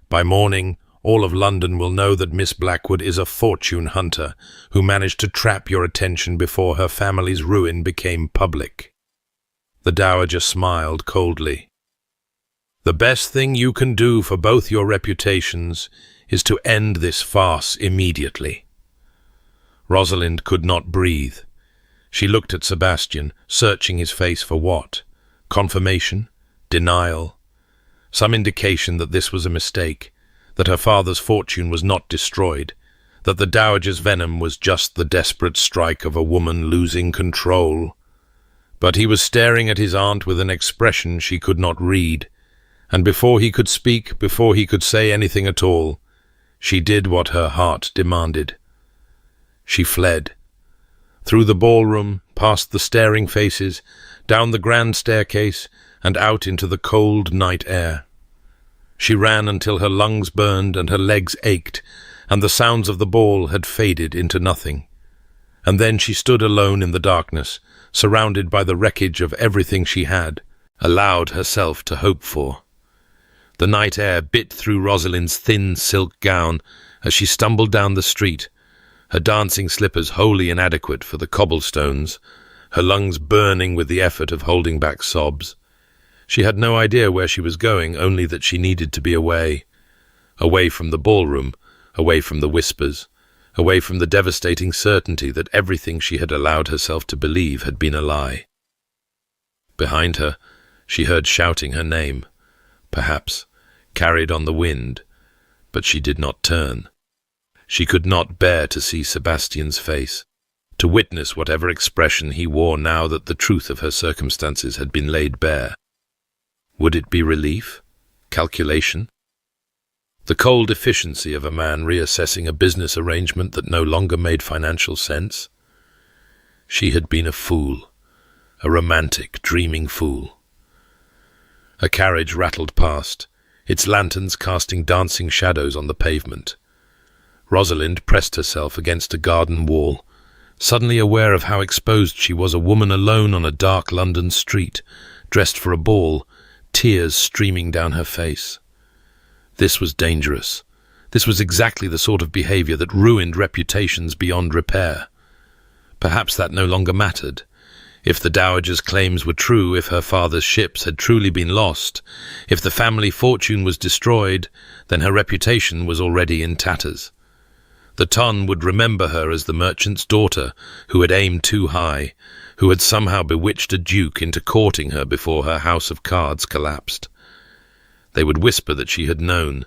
By morning, all of London will know that Miss Blackwood is a fortune hunter who managed to trap your attention before her family's ruin became public." The Dowager smiled coldly. "The best thing you can do for both your reputations is to end this farce immediately." Rosalind could not breathe. She looked at Sebastian, searching his face for what? Confirmation? Denial? Some indication that this was a mistake, that her father's fortune was not destroyed, that the Dowager's venom was just the desperate strike of a woman losing control. But he was staring at his aunt with an expression she could not read, and before he could speak, before he could say anything at all, she did what her heart demanded. She fled. Through the ballroom, past the staring faces, down the grand staircase, and out into the cold night air. She ran until her lungs burned and her legs ached, and the sounds of the ball had faded into nothing. And then she stood alone in the darkness, surrounded by the wreckage of everything she had allowed herself to hope for. The night air bit through Rosalind's thin silk gown as she stumbled down the street, her dancing slippers wholly inadequate for the cobblestones, her lungs burning with the effort of holding back sobs. She had no idea where she was going, only that she needed to be away. Away from the ballroom, away from the whispers, away from the devastating certainty that everything she had allowed herself to believe had been a lie. Behind her, she heard shouting her name, perhaps carried on the wind, but she did not turn. She could not bear to see Sebastian's face, to witness whatever expression he wore now that the truth of her circumstances had been laid bare. Would it be relief? Calculation? The cold efficiency of a man reassessing a business arrangement that no longer made financial sense? She had been a fool, a romantic, dreaming fool. A carriage rattled past, its lanterns casting dancing shadows on the pavement. Rosalind pressed herself against a garden wall, suddenly aware of how exposed she was, a woman alone on a dark London street, dressed for a ball, tears streaming down her face. This was dangerous. This was exactly the sort of behavior that ruined reputations beyond repair. Perhaps that no longer mattered. If the dowager's claims were true, if her father's ships had truly been lost, if the family fortune was destroyed, then her reputation was already in tatters. The ton would remember her as the merchant's daughter who had aimed too high, who had somehow bewitched a duke into courting her before her house of cards collapsed. They would whisper that she had known,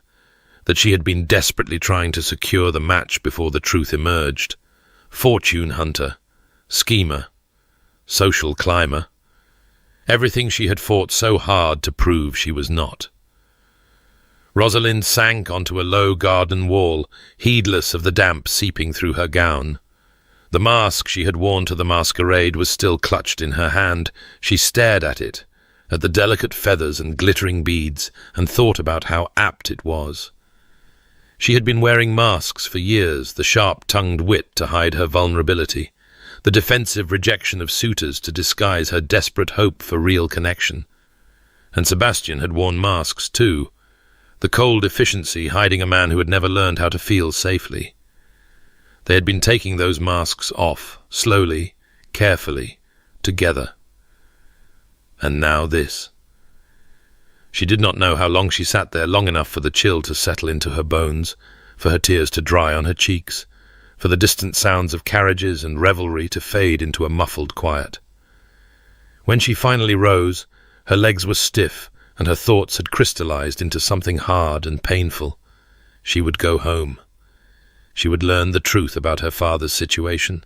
that she had been desperately trying to secure the match before the truth emerged. Fortune hunter, schemer, social climber. Everything she had fought so hard to prove she was not. Rosalind sank onto a low garden wall, heedless of the damp seeping through her gown. The mask she had worn to the masquerade was still clutched in her hand. She stared at it, at the delicate feathers and glittering beads, and thought about how apt it was. She had been wearing masks for years, the sharp-tongued wit to hide her vulnerability, the defensive rejection of suitors to disguise her desperate hope for real connection. And Sebastian had worn masks too, the cold efficiency hiding a man who had never learned how to feel safely. They had been taking those masks off, slowly, carefully, together. And now this. She did not know how long she sat there, long enough for the chill to settle into her bones, for her tears to dry on her cheeks, for the distant sounds of carriages and revelry to fade into a muffled quiet. When she finally rose, her legs were stiff, and her thoughts had crystallized into something hard and painful. She would go home. She would learn the truth about her father's situation.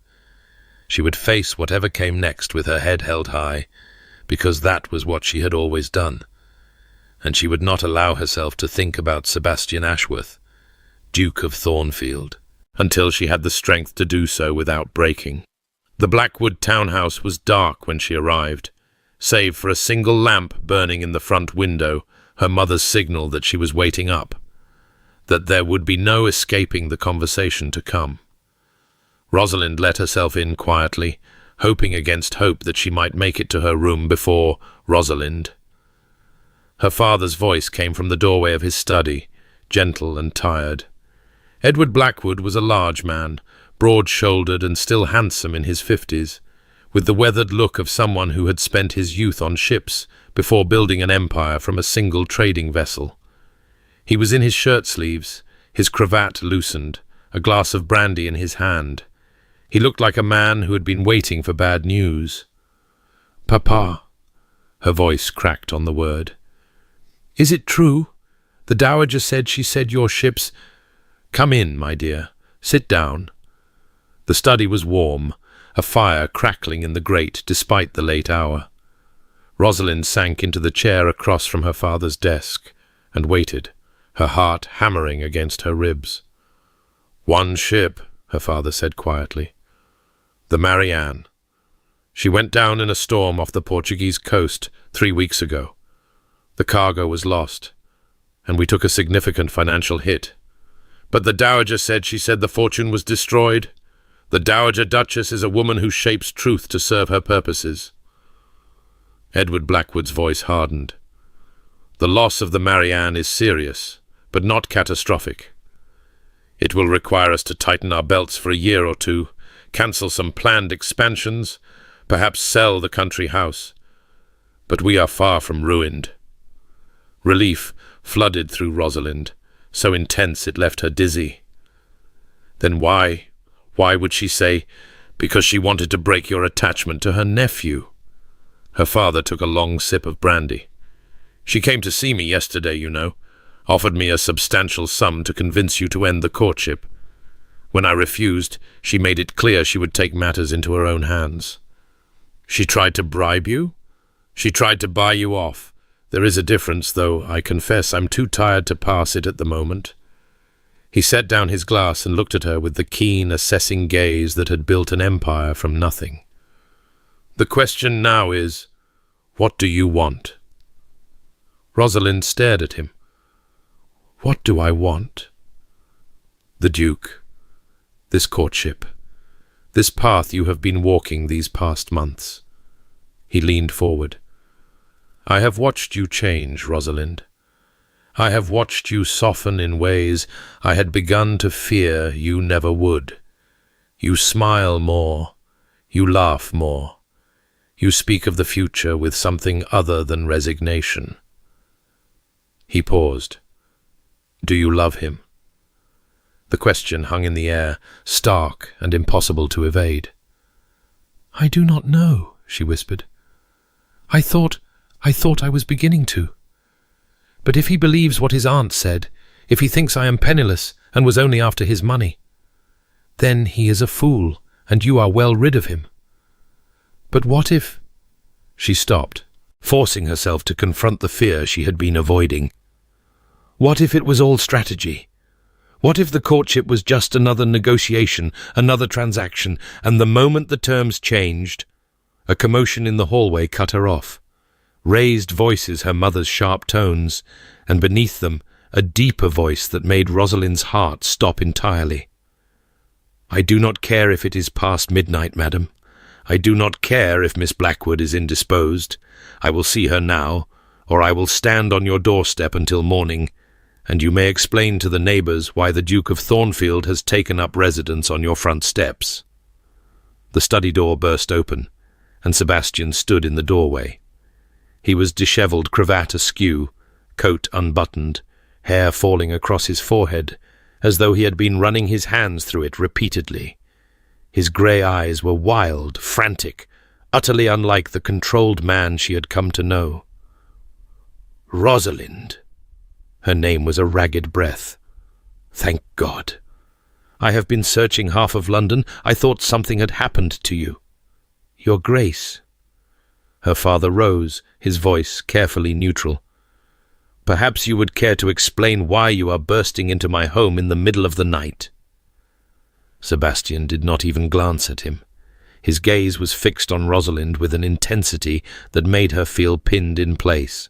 She would face whatever came next with her head held high, because that was what she had always done. And she would not allow herself to think about Sebastian Ashworth, Duke of Thornfield, until she had the strength to do so without breaking. The Blackwood townhouse was dark when she arrived, save for a single lamp burning in the front window, her mother's signal that she was waiting up, that there would be no escaping the conversation to come. Rosalind let herself in quietly, hoping against hope that she might make it to her room before Rosalind. Her father's voice came from the doorway of his study, gentle and tired. Edward Blackwood was a large man, broad-shouldered and still handsome in his 50s, with the weathered look of someone who had spent his youth on ships before building an empire from a single trading vessel. He was in his shirt-sleeves, his cravat loosened, a glass of brandy in his hand. He looked like a man who had been waiting for bad news. "Papa," her voice cracked on the word. "Is it true? The dowager said she said your ships—" "Come in, my dear. Sit down." The study was warm, a fire crackling in the grate despite the late hour. Rosalind sank into the chair across from her father's desk and waited, her heart hammering against her ribs. "One ship," her father said quietly. "The Marianne. She went down in a storm off the Portuguese coast 3 weeks ago. The cargo was lost, and we took a significant financial hit. But the dowager said she said the fortune was destroyed. The Dowager Duchess is a woman who shapes truth to serve her purposes." Edward Blackwood's voice hardened. "The loss of the Marianne is serious, but not catastrophic. It will require us to tighten our belts for a year or two, cancel some planned expansions, perhaps sell the country house. But we are far from ruined. Relief flooded through Rosalind, so intense it left her dizzy. Then why would she say, because she wanted to break your attachment to her nephew? Her father took a long sip of brandy. She came to see me yesterday, you know, offered me a substantial sum to convince you to end the courtship. When I refused, she made it clear she would take matters into her own hands. She tried to bribe you? She tried to buy you off. There is a difference, though I confess I'm too tired to pass it at the moment. He set down his glass and looked at her with the keen, assessing gaze that had built an empire from nothing. The question now is, what do you want? Rosalind stared at him. What do I want? The Duke. This courtship. This path you have been walking these past months. He leaned forward. I have watched you change, Rosalind. I have watched you soften in ways I had begun to fear you never would. You smile more. You laugh more. You speak of the future with something other than resignation. He paused. Do you love him? The question hung in the air, stark and impossible to evade. I do not know, she whispered. I thought I was beginning to. But if he believes what his aunt said, if he thinks I am penniless and was only after his money, then he is a fool, and you are well rid of him. But what if... She stopped, forcing herself to confront the fear she had been avoiding. What if it was all strategy? What if the courtship was just another negotiation, another transaction, and the moment the terms changed, a commotion in the hallway cut her off. Raised voices, her mother's sharp tones, and beneath them a deeper voice that made Rosalind's heart stop entirely. I do not care if it is past midnight, madam. I do not care if Miss Blackwood is indisposed. I will see her now, or I will stand on your doorstep until morning, and you may explain to the neighbours why the Duke of Thornfield has taken up residence on your front steps. The study door burst open, and Sebastian stood in the doorway. He was dishevelled, cravat askew, coat unbuttoned, hair falling across his forehead, as though he had been running his hands through it repeatedly. His grey eyes were wild, frantic, utterly unlike the controlled man she had come to know. Rosalind. Her name was a ragged breath. Thank God. I have been searching half of London. I thought something had happened to you. Your Grace. Her father rose, his voice carefully neutral. Perhaps you would care to explain why you are bursting into my home in the middle of the night. Sebastian did not even glance at him. His gaze was fixed on Rosalind with an intensity that made her feel pinned in place.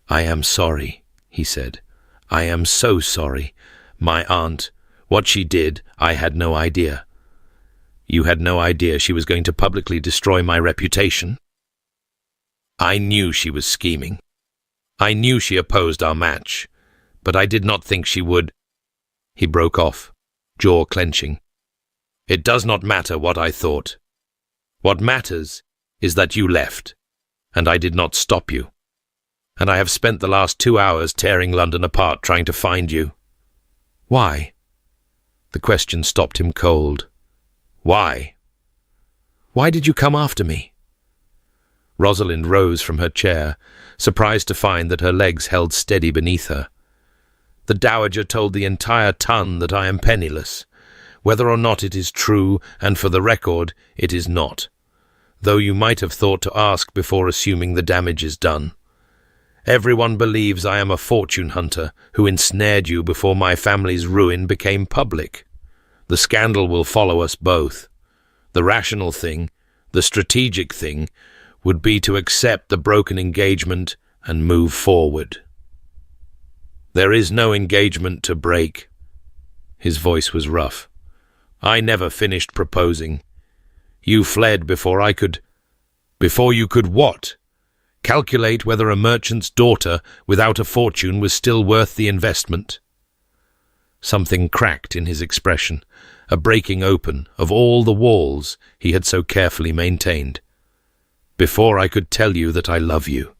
I am sorry, he said. I am so sorry. My aunt, what she did, I had no idea. You had no idea she was going to publicly destroy my reputation? I knew she was scheming. I knew she opposed our match, but I did not think she would. He broke off, jaw clenching. It does not matter what I thought. What matters is that you left, and I did not stop you. And I have spent the last 2 hours tearing London apart trying to find you. Why? The question stopped him cold. Why? Why did you come after me? Rosalind rose from her chair, surprised to find that her legs held steady beneath her. The Dowager told the entire ton that I am penniless. Whether or not it is true, and for the record, it is not. Though you might have thought to ask before assuming the damage is done. Everyone believes I am a fortune hunter who ensnared you before my family's ruin became public. The scandal will follow us both. The rational thing, the strategic thing, would be to accept the broken engagement and move forward. There is no engagement to break. His voice was rough. I never finished proposing. You fled before I could... Before you could what? Calculate whether a merchant's daughter without a fortune was still worth the investment. Something cracked in his expression, a breaking open of all the walls he had so carefully maintained. "Before I could tell you that I love you."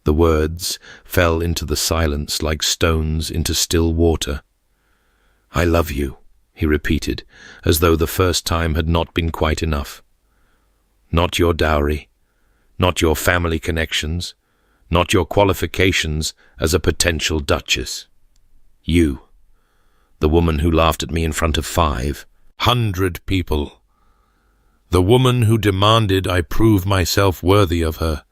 The words fell into the silence like stones into still water. "I love you," he repeated, as though the first time had not been quite enough. "Not your dowry, not your family connections, not your qualifications as a potential duchess. You, the woman who laughed at me in front of 500 people. The woman who demanded I prove myself worthy of her.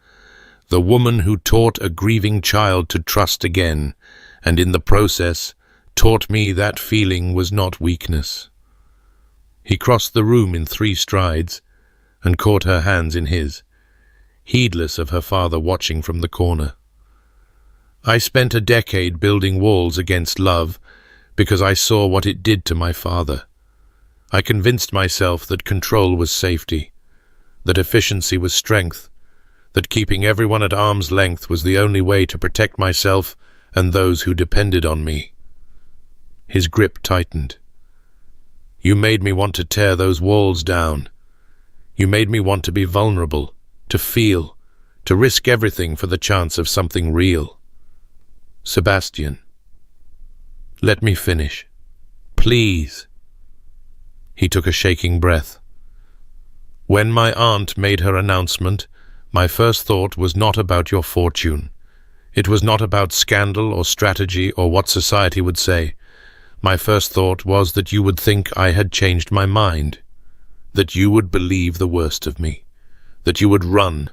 The woman who taught a grieving child to trust again, and in the process taught me that feeling was not weakness." He crossed the room in 3 strides and caught her hands in his, heedless of her father watching from the corner. "I spent a decade building walls against love because I saw what it did to my father. I convinced myself that control was safety, that efficiency was strength, that keeping everyone at arm's length was the only way to protect myself and those who depended on me." His grip tightened. "You made me want to tear those walls down. You made me want to be vulnerable, to feel, to risk everything for the chance of something real. Sebastian, let me finish. Please." He took a shaking breath. "When my aunt made her announcement, my first thought was not about your fortune. It was not about scandal or strategy or what society would say. My first thought was that you would think I had changed my mind, that you would believe the worst of me, that you would run,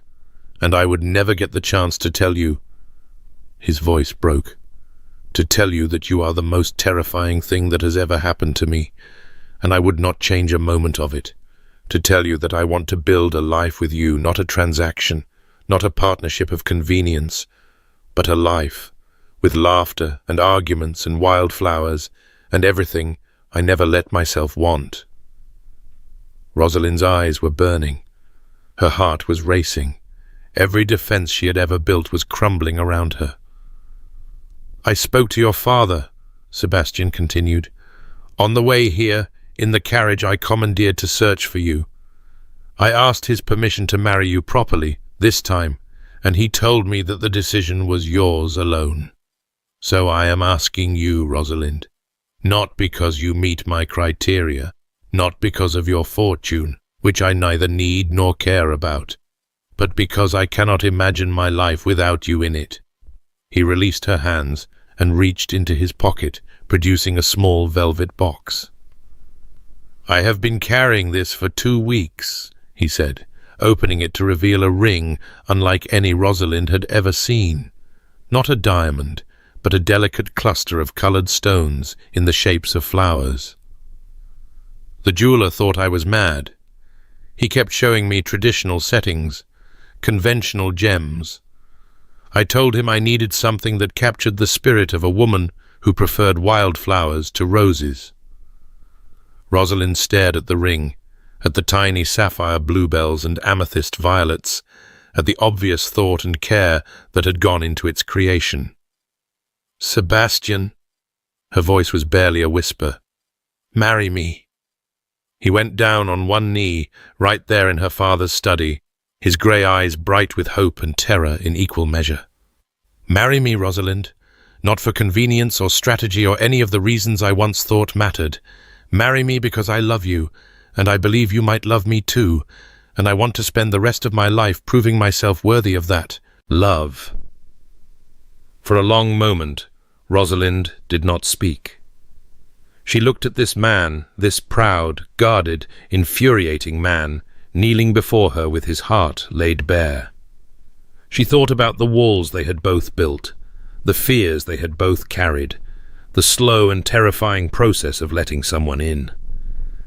and I would never get the chance to tell you," his voice broke, "to tell you that you are the most terrifying thing that has ever happened to me, and I would not change a moment of it, to tell you that I want to build a life with you, not a transaction, not a partnership of convenience, but a life, with laughter and arguments and wildflowers, and everything I never let myself want." Rosalind's eyes were burning. Her heart was racing. Every defense she had ever built was crumbling around her. "I spoke to your father," Sebastian continued. "On the way here, in the carriage I commandeered to search for you. I asked his permission to marry you properly, this time, and he told me that the decision was yours alone. So I am asking you, Rosalind, not because you meet my criteria, not because of your fortune, which I neither need nor care about, but because I cannot imagine my life without you in it." He released her hands and reached into his pocket, producing a small velvet box. "I have been carrying this for 2 weeks, he said, opening it to reveal a ring unlike any Rosalind had ever seen. Not a diamond, but a delicate cluster of colored stones in the shapes of flowers. The jeweler thought I was mad. He kept showing me traditional settings, conventional gems. I told him I needed something that captured the spirit of a woman who preferred wildflowers to roses. Rosalind stared at the ring, at the tiny sapphire bluebells and amethyst violets, at the obvious thought and care that had gone into its creation. "Sebastian," her voice was barely a whisper, "marry me." He went down on one knee, right there in her father's study, his grey eyes bright with hope and terror in equal measure. "Marry me, Rosalind, not for convenience or strategy or any of the reasons I once thought mattered. Marry me because I love you, and I believe you might love me too, and I want to spend the rest of my life proving myself worthy of that love." For a long moment, Rosalind did not speak. She looked at this man, this proud, guarded, infuriating man, kneeling before her with his heart laid bare. She thought about the walls they had both built, the fears they had both carried, the slow and terrifying process of letting someone in.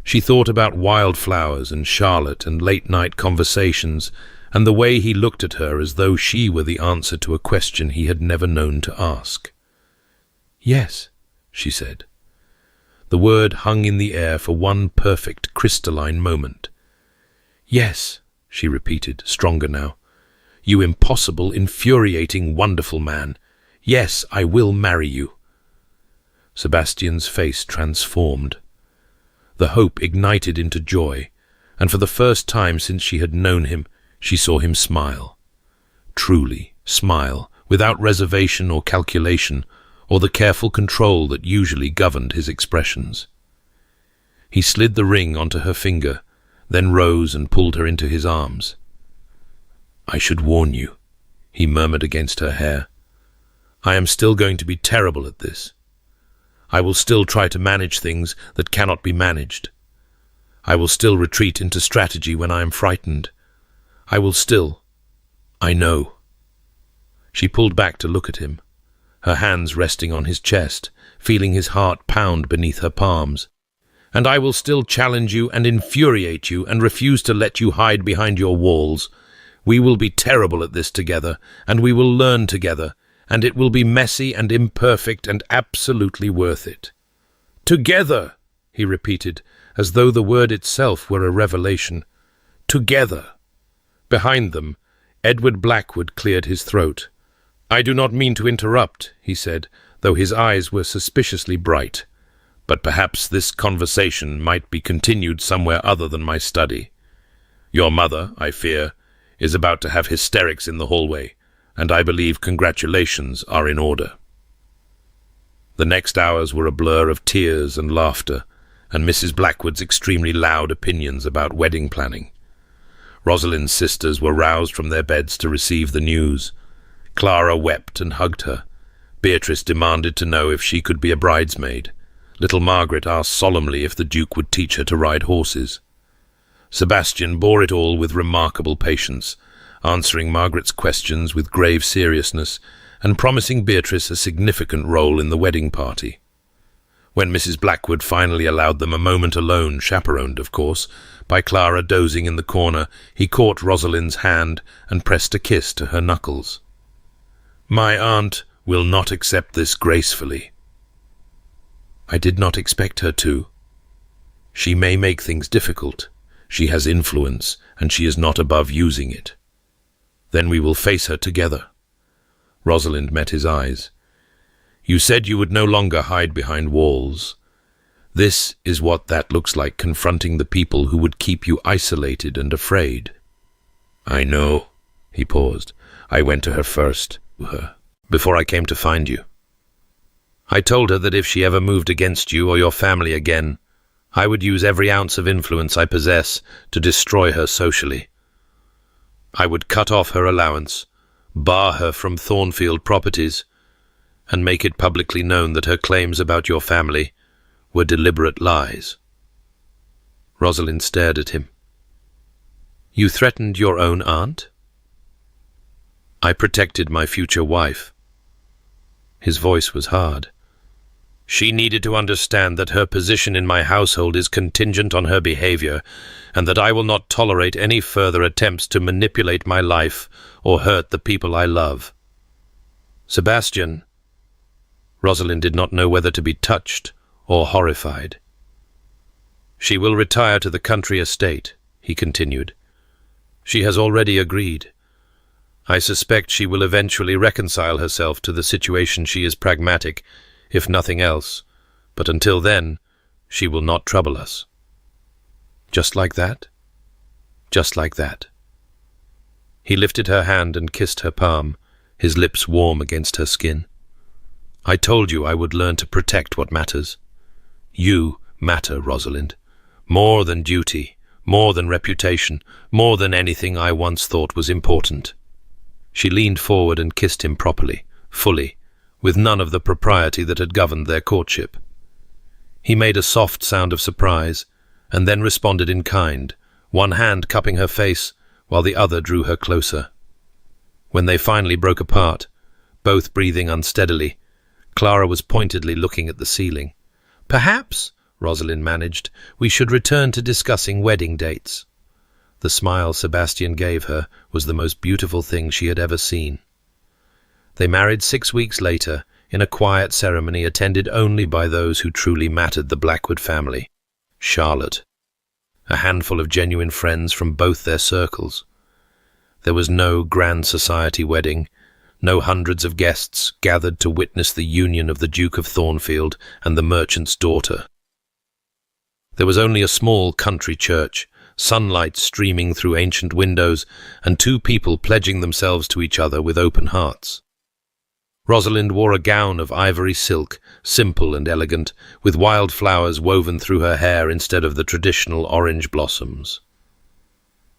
She thought about wildflowers and Charlotte and late-night conversations, and the way he looked at her as though she were the answer to a question he had never known to ask. "Yes," she said. The word hung in the air for one perfect, crystalline moment. "Yes," she repeated, stronger now. "You impossible, infuriating, wonderful man. Yes, I will marry you." Sebastian's face transformed. The hope ignited into joy, and for the first time since she had known him, she saw him smile. Truly smile, without reservation or calculation, or the careful control that usually governed his expressions. He slid the ring onto her finger, then rose and pulled her into his arms. "I should warn you," he murmured against her hair. "I am still going to be terrible at this. I will still try to manage things that cannot be managed. I will still retreat into strategy when I am frightened. I know." She pulled back to look at him, her hands resting on his chest, feeling his heart pound beneath her palms. "And I will still challenge you and infuriate you and refuse to let you hide behind your walls. We will be terrible at this together, and we will learn together, and it will be messy and imperfect and absolutely worth it." "Together," he repeated, as though the word itself were a revelation. "Together." Behind them, Edward Blackwood cleared his throat. "I do not mean to interrupt," he said, though his eyes were suspiciously bright. "But perhaps this conversation might be continued somewhere other than my study. Your mother, I fear, is about to have hysterics in the hallway, and I believe congratulations are in order." The next hours were a blur of tears and laughter, and Mrs. Blackwood's extremely loud opinions about wedding planning. Rosalind's sisters were roused from their beds to receive the news. Clara wept and hugged her. Beatrice demanded to know if she could be a bridesmaid. Little Margaret asked solemnly if the Duke would teach her to ride horses. Sebastian bore it all with remarkable patience, answering Margaret's questions with grave seriousness and promising Beatrice a significant role in the wedding party. When Mrs. Blackwood finally allowed them a moment alone, chaperoned, of course, by Clara dozing in the corner, he caught Rosalind's hand and pressed a kiss to her knuckles. "My aunt will not accept this gracefully." "I did not expect her to. She may make things difficult. She has influence, and she is not above using it. Then we will face her together." Rosalind met his eyes. "You said you would no longer hide behind walls. This is what that looks like, confronting the people who would keep you isolated and afraid." "I know." He paused. "I went to her first, before I came to find you. I told her that if she ever moved against you or your family again, I would use every ounce of influence I possess to destroy her socially. I would cut off her allowance, bar her from Thornfield properties, and make it publicly known that her claims about your family were deliberate lies." Rosalind stared at him. "You threatened your own aunt?" "I protected my future wife." His voice was hard. "She needed to understand that her position in my household is contingent on her behavior, and that I will not tolerate any further attempts to manipulate my life or hurt the people I love." "Sebastian." Rosalind did not know whether to be touched or horrified. "She will retire to the country estate," he continued. "She has already agreed. I suspect she will eventually reconcile herself to the situation. She is pragmatic, if nothing else, but until then, she will not trouble us." "Just like that?" "Just like that." He lifted her hand and kissed her palm, his lips warm against her skin. "I told you I would learn to protect what matters. You matter, Rosalind. More than duty, more than reputation, more than anything I once thought was important." She leaned forward and kissed him properly, fully, with none of the propriety that had governed their courtship. He made a soft sound of surprise, and then responded in kind, one hand cupping her face, while the other drew her closer. When they finally broke apart, both breathing unsteadily, Clara was pointedly looking at the ceiling. "Perhaps," Rosalind managed, "we should return to discussing wedding dates." The smile Sebastian gave her was the most beautiful thing she had ever seen. They married 6 weeks later, in a quiet ceremony attended only by those who truly mattered, the Blackwood family, Charlotte, a handful of genuine friends from both their circles. There was no grand society wedding, No hundreds of guests gathered to witness the union of the Duke of Thornfield and the merchant's daughter. There was only a small country church, sunlight streaming through ancient windows, and two people pledging themselves to each other with open hearts. Rosalind wore a gown of ivory silk, simple and elegant, with wildflowers woven through her hair instead of the traditional orange blossoms.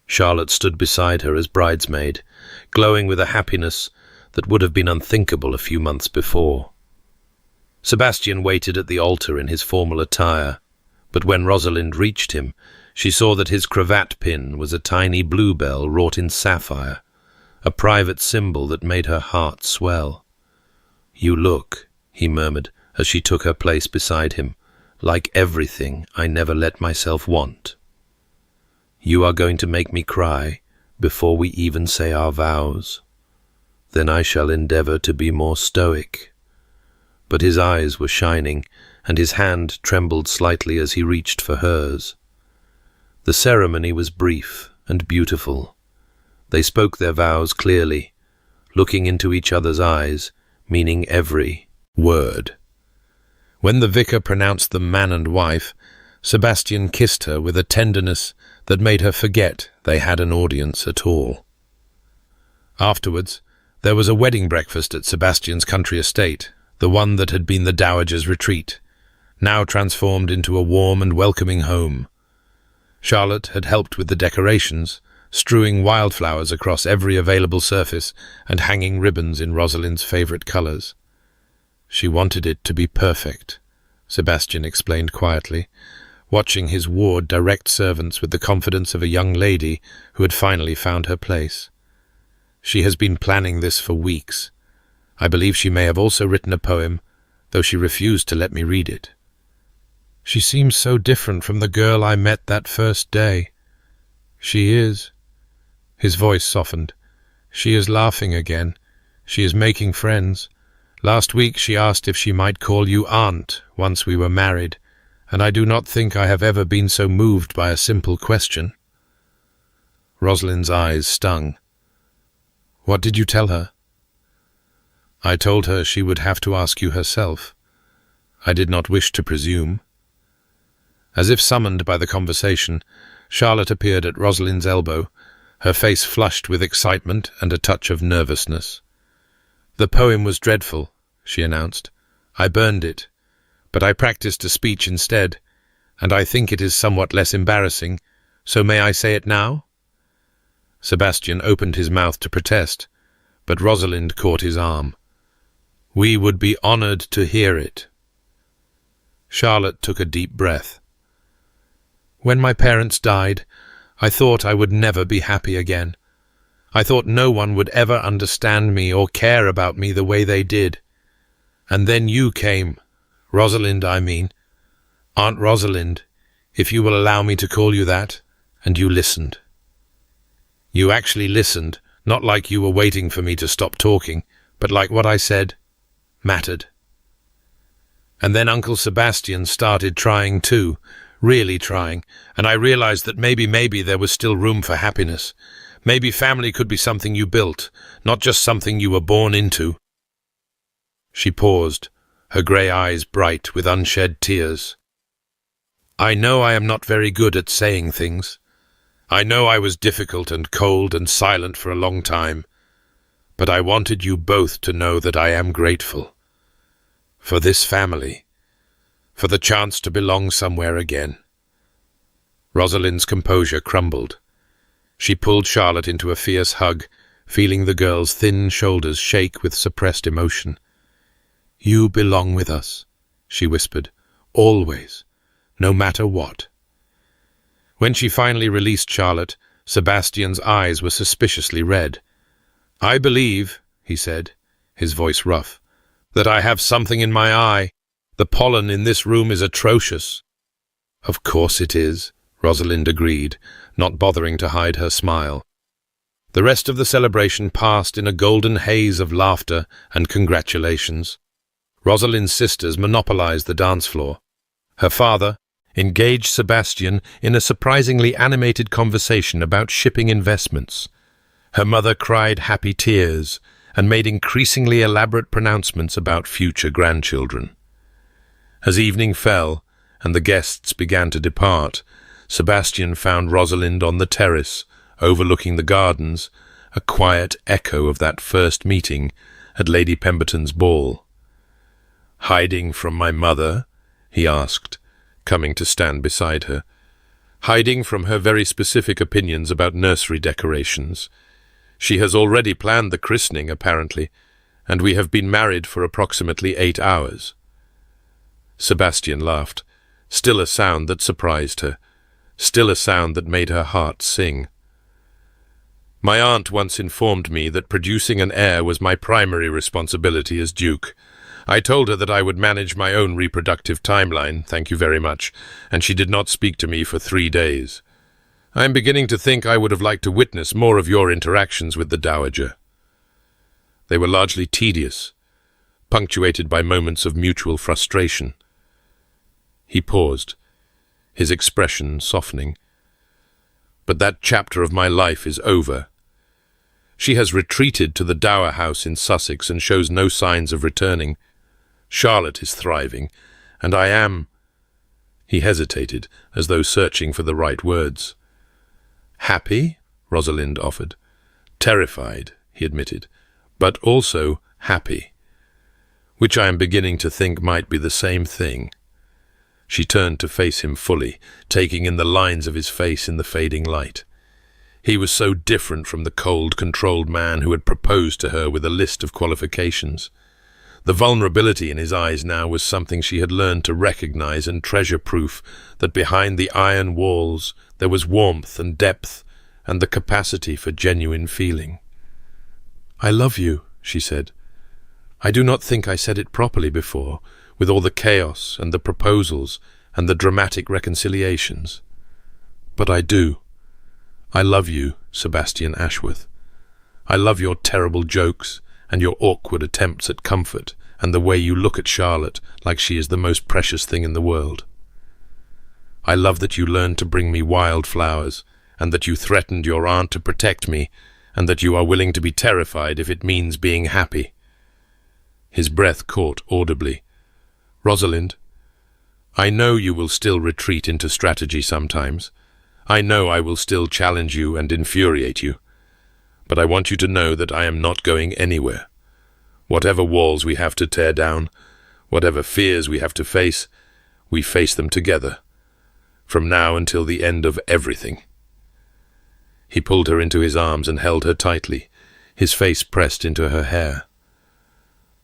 Charlotte stood beside her as bridesmaid, glowing with a happiness that would have been unthinkable a few months before. Sebastian waited at the altar in his formal attire, but when Rosalind reached him, she saw that his cravat pin was a tiny bluebell wrought in sapphire, a private symbol that made her heart swell. "You look," he murmured as she took her place beside him, "like everything I never let myself want. You are going to make me cry before we even say our vows. Then I shall endeavour to be more stoic." But his eyes were shining, and his hand trembled slightly as he reached for hers. The ceremony was brief and beautiful. They spoke their vows clearly, looking into each other's eyes, meaning every word. When the vicar pronounced them man and wife, Sebastian kissed her with a tenderness that made her forget they had an audience at all. Afterwards, there was a wedding breakfast at Sebastian's country estate, the one that had been the dowager's retreat, now transformed into a warm and welcoming home. Charlotte had helped with the decorations, strewing wildflowers across every available surface and hanging ribbons in Rosalind's favourite colours. She wanted it to be perfect, Sebastian explained quietly, watching his ward direct servants with the confidence of a young lady who had finally found her place. She has been planning this for weeks. I believe she may have also written a poem, though she refused to let me read it. She seems so different from the girl I met that first day. She is. His voice softened. She is laughing again. She is making friends. Last week she asked if she might call you aunt once we were married, and I do not think I have ever been so moved by a simple question. Rosalind's eyes stung. What did you tell her? I told her she would have to ask you herself. I did not wish to presume. As if summoned by the conversation, Charlotte appeared at Rosalind's elbow, her face flushed with excitement and a touch of nervousness. The poem was dreadful, she announced. I burned it, but I practiced a speech instead, and I think it is somewhat less embarrassing, so may I say it now? Sebastian opened his mouth to protest, but Rosalind caught his arm. We would be honoured to hear it. Charlotte took a deep breath. When my parents died, I thought I would never be happy again. I thought no one would ever understand me or care about me the way they did. And then you came. Rosalind, I mean. Aunt Rosalind, if you will allow me to call you that, and you listened. You actually listened, not like you were waiting for me to stop talking, but like what I said mattered. And then Uncle Sebastian started trying too, really trying, and I realized that maybe there was still room for happiness. Maybe family could be something you built, not just something you were born into. She paused, her grey eyes bright with unshed tears. I know I am not very good at saying things. I know I was difficult and cold and silent for a long time, but I wanted you both to know that I am grateful. For this family. For the chance to belong somewhere again. Rosalind's composure crumbled. She pulled Charlotte into a fierce hug, feeling the girl's thin shoulders shake with suppressed emotion. You belong with us, she whispered, always, no matter what. When she finally released Charlotte, Sebastian's eyes were suspiciously red. I believe, he said, his voice rough, that I have something in my eye. The pollen in this room is atrocious. Of course it is, Rosalind agreed, not bothering to hide her smile. The rest of the celebration passed in a golden haze of laughter and congratulations. Rosalind's sisters monopolized the dance floor. Her father engaged Sebastian in a surprisingly animated conversation about shipping investments. Her mother cried happy tears, and made increasingly elaborate pronouncements about future grandchildren. As evening fell and the guests began to depart, Sebastian found Rosalind on the terrace, overlooking the gardens, a quiet echo of that first meeting at Lady Pemberton's ball. "Hiding from my mother?" he asked, coming to stand beside her. "Hiding from her very specific opinions about nursery decorations. She has already planned the christening, apparently, and we have been married for approximately 8 hours." Sebastian laughed, still a sound that surprised her, still a sound that made her heart sing. "My aunt once informed me that producing an heir was my primary responsibility as Duke. I told her that I would manage my own reproductive timeline, thank you very much, and she did not speak to me for 3 days. I am beginning to think I would have liked to witness more of your interactions with the Dowager." They were largely tedious, punctuated by moments of mutual frustration. He paused, his expression softening. "But that chapter of my life is over. She has retreated to the dower house in Sussex and shows no signs of returning. Charlotte is thriving, and I am—" He hesitated, as though searching for the right words. "Happy?" Rosalind offered. "Terrified," he admitted, "but also happy, which I am beginning to think might be the same thing." She turned to face him fully, taking in the lines of his face in the fading light. He was so different from the cold, controlled man who had proposed to her with a list of qualifications. The vulnerability in his eyes now was something she had learned to recognize and treasure, proof that behind the iron walls there was warmth and depth and the capacity for genuine feeling. "I love you," she said. "I do not think I said it properly before, with all the chaos and the proposals and the dramatic reconciliations. But I do. I love you, Sebastian Ashworth. I love your terrible jokes and your awkward attempts at comfort, and the way you look at Charlotte like she is the most precious thing in the world. I love that you learned to bring me wildflowers, and that you threatened your aunt to protect me, and that you are willing to be terrified if it means being happy." His breath caught audibly. "Rosalind, I know you will still retreat into strategy sometimes. I know I will still challenge you and infuriate you. But I want you to know that I am not going anywhere. Whatever walls we have to tear down, whatever fears we have to face, we face them together, from now until the end of everything." He pulled her into his arms and held her tightly, his face pressed into her hair.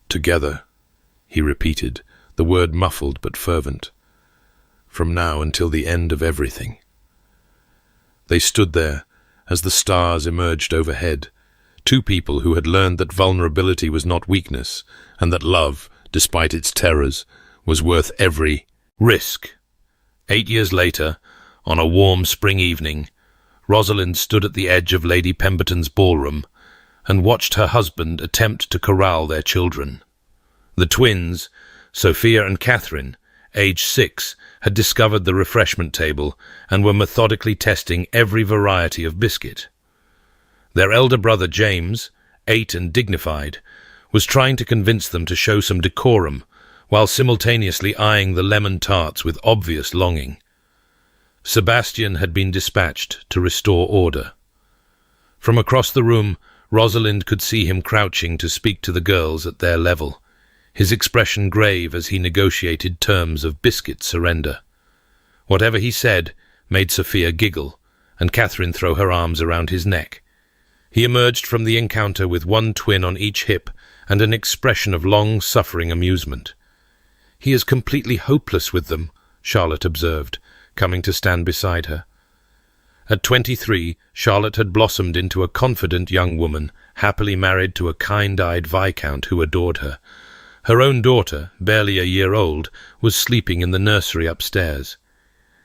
"Together," he repeated, the word muffled but fervent. "From now until the end of everything." They stood there, as the stars emerged overhead, two people who had learned that vulnerability was not weakness, and that love, despite its terrors, was worth every risk. 8 years later, on a warm spring evening, Rosalind stood at the edge of Lady Pemberton's ballroom and watched her husband attempt to corral their children. The twins, Sophia and Catherine, aged 6, had discovered the refreshment table and were methodically testing every variety of biscuit. Their elder brother James, 8 and dignified, was trying to convince them to show some decorum, while simultaneously eyeing the lemon tarts with obvious longing. Sebastian had been dispatched to restore order. From across the room, Rosalind could see him crouching to speak to the girls at their level, his expression grave as he negotiated terms of biscuit surrender. Whatever he said made Sophia giggle, and Catherine throw her arms around his neck. He emerged from the encounter with one twin on each hip and an expression of long-suffering amusement. "He is completely hopeless with them," Charlotte observed, coming to stand beside her. At 23, Charlotte had blossomed into a confident young woman, happily married to a kind-eyed viscount who adored her. Her own daughter, barely a year old, was sleeping in the nursery upstairs.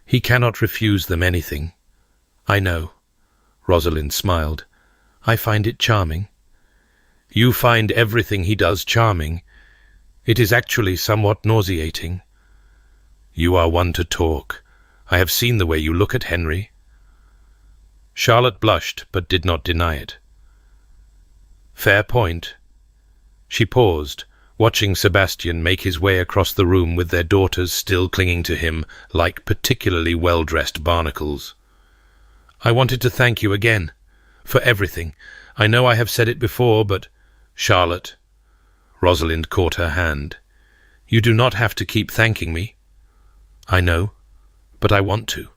"He cannot refuse them anything." "I know." Rosalind smiled. "I find it charming." "You find everything he does charming. It is actually somewhat nauseating." "You are one to talk. I have seen the way you look at Henry." Charlotte blushed, but did not deny it. "Fair point," She paused, watching Sebastian make his way across the room with their daughters still clinging to him like particularly well-dressed barnacles. "I wanted to thank you again, for everything. I know I have said it before, but—" "Charlotte," Rosalind caught her hand, "you do not have to keep thanking me." "I know, but I want to."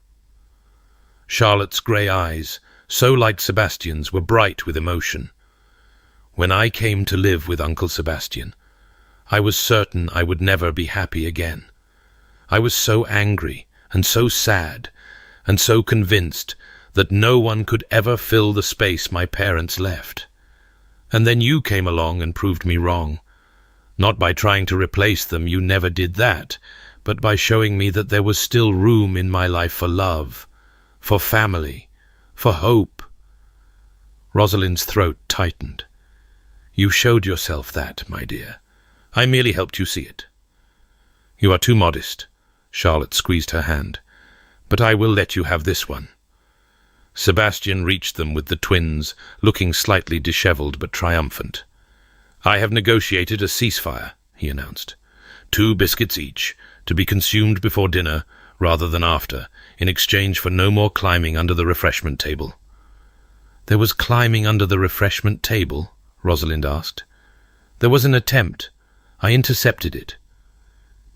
Charlotte's grey eyes, so like Sebastian's, were bright with emotion. "When I came to live with Uncle Sebastian, I was certain I would never be happy again. I was so angry and so sad and so convinced that no one could ever fill the space my parents left. And then you came along and proved me wrong. Not by trying to replace them, you never did that, but by showing me that there was still room in my life for love, for family, for hope." Rosalind's throat tightened. "You showed yourself that, my dear. I merely helped you see it." "You are too modest." Charlotte squeezed her hand. "But I will let you have this one." Sebastian reached them with the twins, looking slightly disheveled but triumphant. "I have negotiated a ceasefire," he announced. 2 biscuits each, to be consumed before dinner rather than after, in exchange for no more climbing under the refreshment table." "There was climbing under the refreshment table?" Rosalind asked. "There was an attempt. I intercepted it."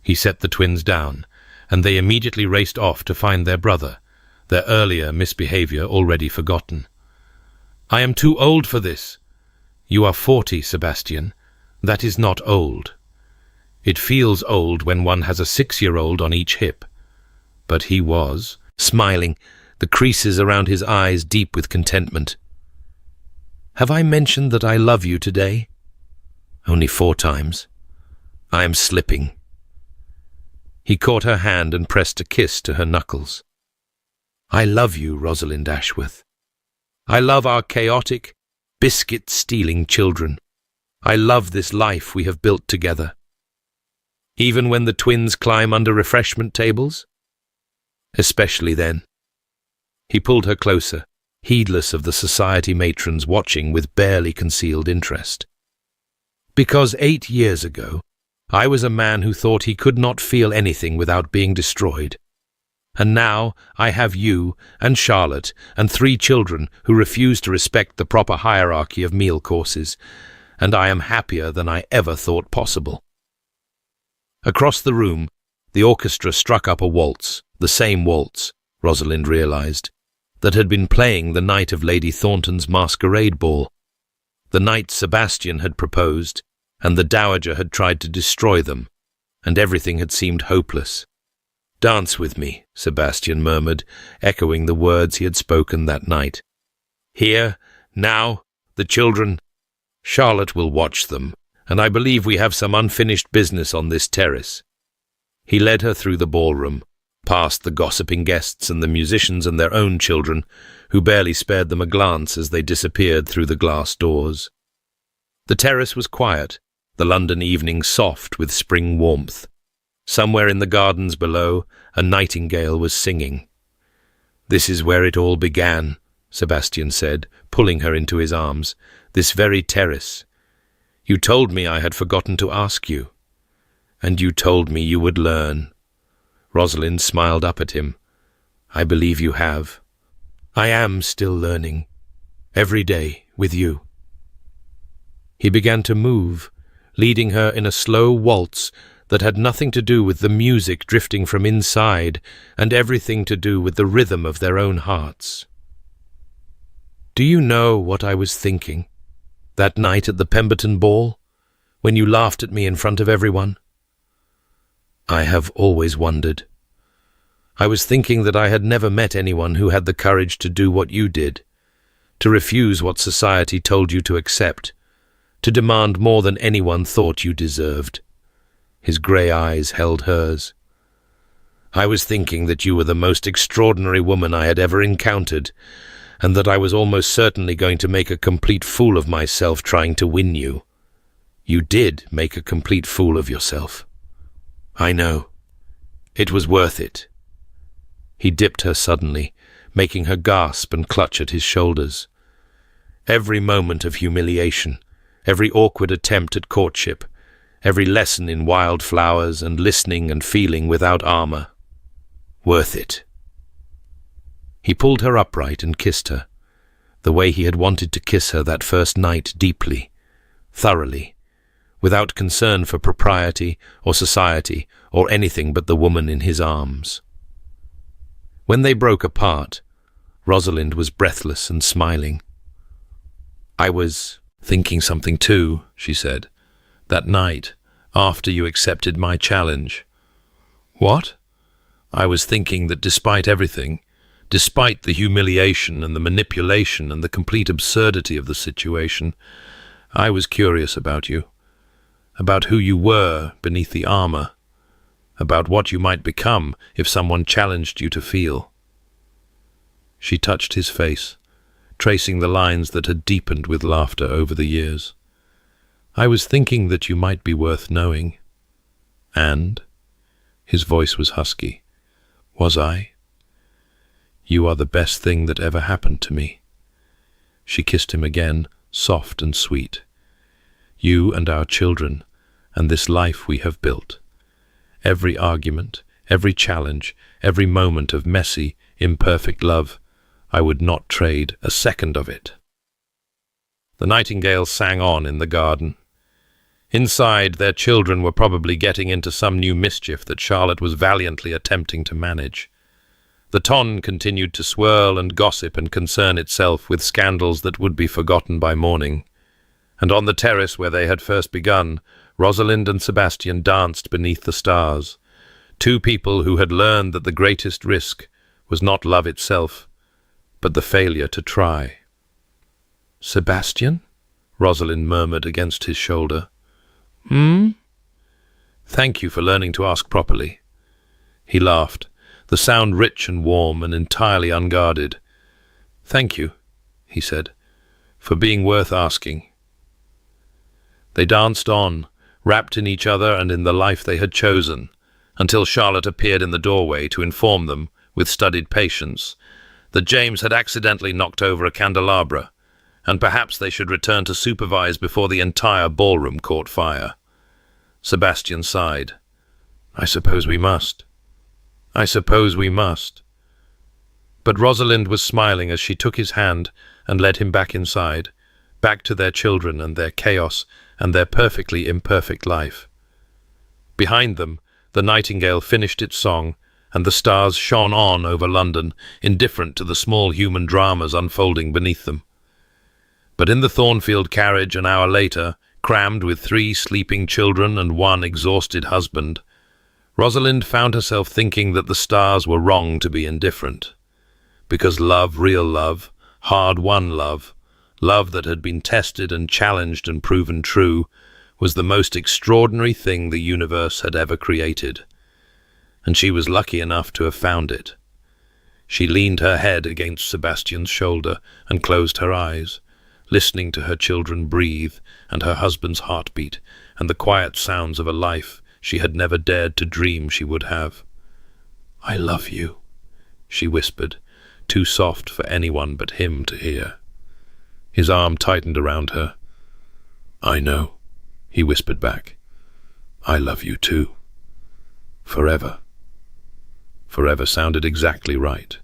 He set the twins down, and they immediately raced off to find their brother, their earlier misbehavior already forgotten. "I am too old for this." "You are 40, Sebastian. That is not old. It feels old when one has a 6-year-old on each hip." But he was, smiling, the creases around his eyes deep with contentment. "Have I mentioned that I love you today?" "Only 4 times. I am slipping." He caught her hand and pressed a kiss to her knuckles. "I love you, Rosalind Ashworth. I love our chaotic, biscuit-stealing children. I love this life we have built together." "Even when the twins climb under refreshment tables?" "Especially then." He pulled her closer, heedless of the society matrons watching with barely concealed interest. "Because 8 years ago, I was a man who thought he could not feel anything without being destroyed. And now I have you and Charlotte and 3 children who refuse to respect the proper hierarchy of meal courses, and I am happier than I ever thought possible." Across the room, the orchestra struck up a waltz, the same waltz, Rosalind realized, that had been playing the night of Lady Thornton's masquerade ball, the night Sebastian had proposed, and the Dowager had tried to destroy them, and everything had seemed hopeless. "Dance with me," Sebastian murmured, echoing the words he had spoken that night. "Here, now, the children. Charlotte will watch them, and I believe we have some unfinished business on this terrace." He led her through the ballroom, past the gossiping guests and the musicians and their own children, who barely spared them a glance as they disappeared through the glass doors. The terrace was quiet, the London evening soft with spring warmth. Somewhere in the gardens below, a nightingale was singing. "This is where it all began," Sebastian said, pulling her into his arms. "This very terrace. You told me I had forgotten to ask you. And you told me you would learn." Rosalind smiled up at him. "I believe you have. I am still learning. Every day, with you." He began to move, leading her in a slow waltz that had nothing to do with the music drifting from inside and everything to do with the rhythm of their own hearts. "Do you know what I was thinking that night at the Pemberton ball, when you laughed at me in front of everyone?" "I have always wondered. I was thinking that I had never met anyone who had the courage to do what you did, to refuse what society told you to accept, to demand more than anyone thought you deserved." His grey eyes held hers. "I was thinking that you were the most extraordinary woman I had ever encountered, and that I was almost certainly going to make a complete fool of myself trying to win you. You did make a complete fool of yourself. I know. It was worth it." He dipped her suddenly, making her gasp and clutch at his shoulders. Every moment of humiliation, every awkward attempt at courtship, every lesson in wildflowers and listening and feeling without armor. Worth it. He pulled her upright and kissed her, the way he had wanted to kiss her that first night, deeply, thoroughly, without concern for propriety or society or anything but the woman in his arms. When they broke apart, Rosalind was breathless and smiling. "I was thinking something too," she said, "that night, after you accepted my challenge." "What?" "I was thinking that despite everything, despite the humiliation and the manipulation and the complete absurdity of the situation, I was curious about you, about who you were beneath the armor, about what you might become if someone challenged you to feel." She touched his face, tracing the lines that had deepened with laughter over the years. "I was thinking that you might be worth knowing." "And?" His voice was husky. "Was I?" "You are the best thing that ever happened to me." She kissed him again, soft and sweet. "You and our children, and this life we have built. Every argument, every challenge, every moment of messy, imperfect love, I would not trade a second of it." The nightingales sang on in the garden. Inside, their children were probably getting into some new mischief that Charlotte was valiantly attempting to manage. The ton continued to swirl and gossip and concern itself with scandals that would be forgotten by morning. And on the terrace where they had first begun, Rosalind and Sebastian danced beneath the stars, two people who had learned that the greatest risk was not love itself, but the failure to try. "Sebastian?" Rosalind murmured against his shoulder. "Thank you for learning to ask properly." He laughed, the sound rich and warm and entirely unguarded. "Thank you," he said, "for being worth asking." They danced on, wrapped in each other and in the life they had chosen, until Charlotte appeared in the doorway to inform them, with studied patience, that James had accidentally knocked over a candelabra, and perhaps they should return to supervise before the entire ballroom caught fire. Sebastian sighed. "I suppose we must. I suppose we must." But Rosalind was smiling as she took his hand and led him back inside, back to their children and their chaos and their perfectly imperfect life. Behind them, the nightingale finished its song, and the stars shone on over London, indifferent to the small human dramas unfolding beneath them. But in the Thornfield carriage an hour later, crammed with 3 sleeping children and 1 exhausted husband, Rosalind found herself thinking that the stars were wrong to be indifferent. Because love, real love, hard-won love, love that had been tested and challenged and proven true, was the most extraordinary thing the universe had ever created. And she was lucky enough to have found it. She leaned her head against Sebastian's shoulder and closed her eyes, listening to her children breathe and her husband's heartbeat and the quiet sounds of a life she had never dared to dream she would have. "I love you," she whispered, too soft for anyone but him to hear. His arm tightened around her. "I know," he whispered back. "I love you too. Forever." Forever sounded exactly right.